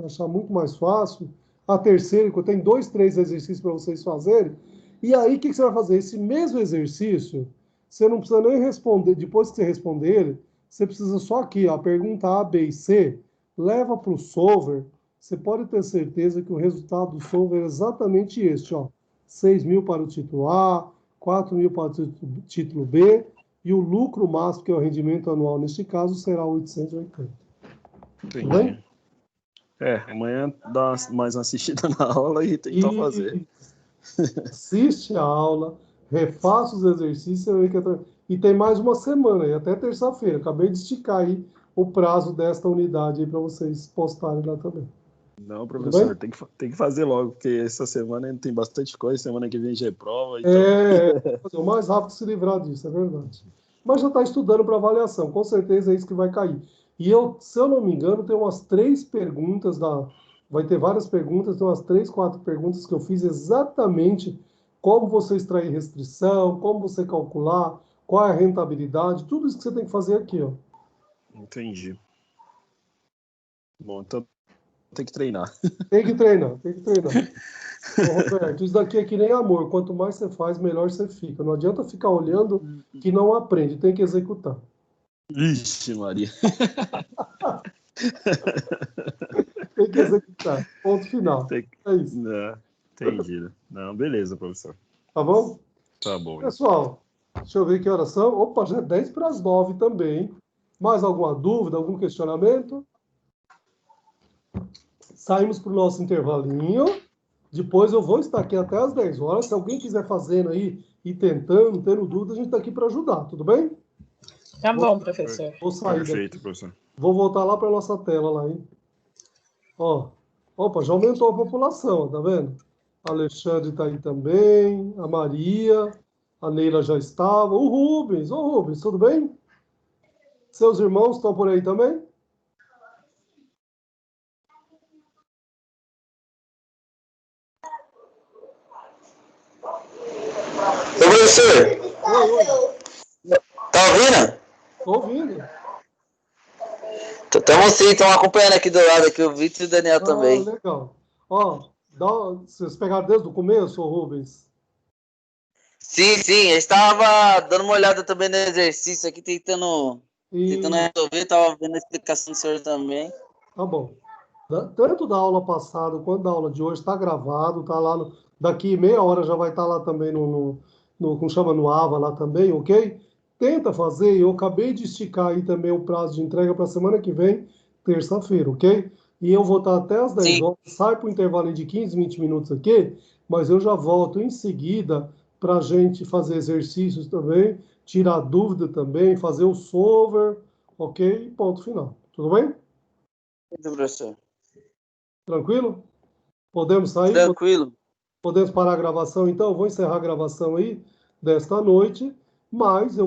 achar muito mais fácil, a terceira, tem 2, 3 exercícios para vocês fazerem, e aí o que você vai fazer? Esse mesmo exercício, você não precisa nem responder, depois que você responder ele, você precisa só aqui, ó, pergunta A, B e C, leva para o solver, você pode ter certeza que o resultado do solver é exatamente este, ó, 6.000 para o título A, 4.000 para o título B, e o lucro máximo, que é o rendimento anual neste caso, será 880. Entendi. Tudo bem? Amanhã dá mais uma assistida na aula e tentar fazer. Assiste a aula, refaça os exercícios e tem mais uma semana aí, até terça-feira. Acabei de esticar aí o prazo desta unidade aí para vocês postarem lá também. Não, professor, tem que fazer logo, porque essa semana tem bastante coisa, semana que vem já é prova. Então... fazer o mais rápido se livrar disso, é verdade. Mas já está estudando para avaliação, com certeza é isso que vai cair. E se eu não me engano, tem umas 3 perguntas, vai ter várias perguntas, tem umas 3, 4 perguntas que eu fiz exatamente como você extrair restrição, como você calcular, qual é a rentabilidade, tudo isso que você tem que fazer aqui, ó. Entendi. Bom, então tem que treinar. Tem que treinar. Ô, Roberto, isso daqui é que nem amor. Quanto mais você faz, melhor você fica. Não adianta ficar olhando que não aprende, tem que executar. Ixi, Maria. Tem que executar. Ponto final. É isso. Não, entendi. Não, beleza, professor. Tá bom? Tá bom. Pessoal, deixa eu ver que horas são. Opa, já é 10 para as 9 também. Mais alguma dúvida, algum questionamento? Saímos para o nosso intervalinho. Depois eu vou estar aqui até as 10 horas. Se alguém quiser fazendo aí e tentando, tendo dúvida, a gente está aqui para ajudar, tudo bem? Tá bom, professor. Vou sair Perfeito, daqui. professor. Vou voltar lá para a nossa tela lá, hein? Ó, opa, já aumentou a população, tá vendo? Alexandre está aí também, a Maria, a Neila já estava, o Rubens, ô Rubens, tudo bem? Seus irmãos estão por aí também? Ô, professor, tá ouvindo? Estou ouvindo. Estamos sim, estamos acompanhando aqui do lado, aqui o Vitor e o Daniel também. Legal. Ó, vocês pegaram desde o começo, ô Rubens? Sim, eu estava dando uma olhada também no exercício aqui, tentando resolver, estava vendo a explicação do senhor também. Tá bom. Tanto da aula passada quanto da aula de hoje está gravado, tá lá. Daqui meia hora já vai estar lá também como chama, no AVA lá também, ok? Tenta fazer, eu acabei de esticar aí também o prazo de entrega para a semana que vem, terça-feira, ok? E eu vou estar até às 10 horas, sai para o intervalo de 15, 20 minutos aqui, mas eu já volto em seguida para a gente fazer exercícios também, tirar dúvida também, fazer o solver, ok? Ponto final. Tudo bem? Professor. Tranquilo? Podemos sair? Tranquilo. Podemos parar a gravação, então? Eu vou encerrar a gravação aí desta noite, mas eu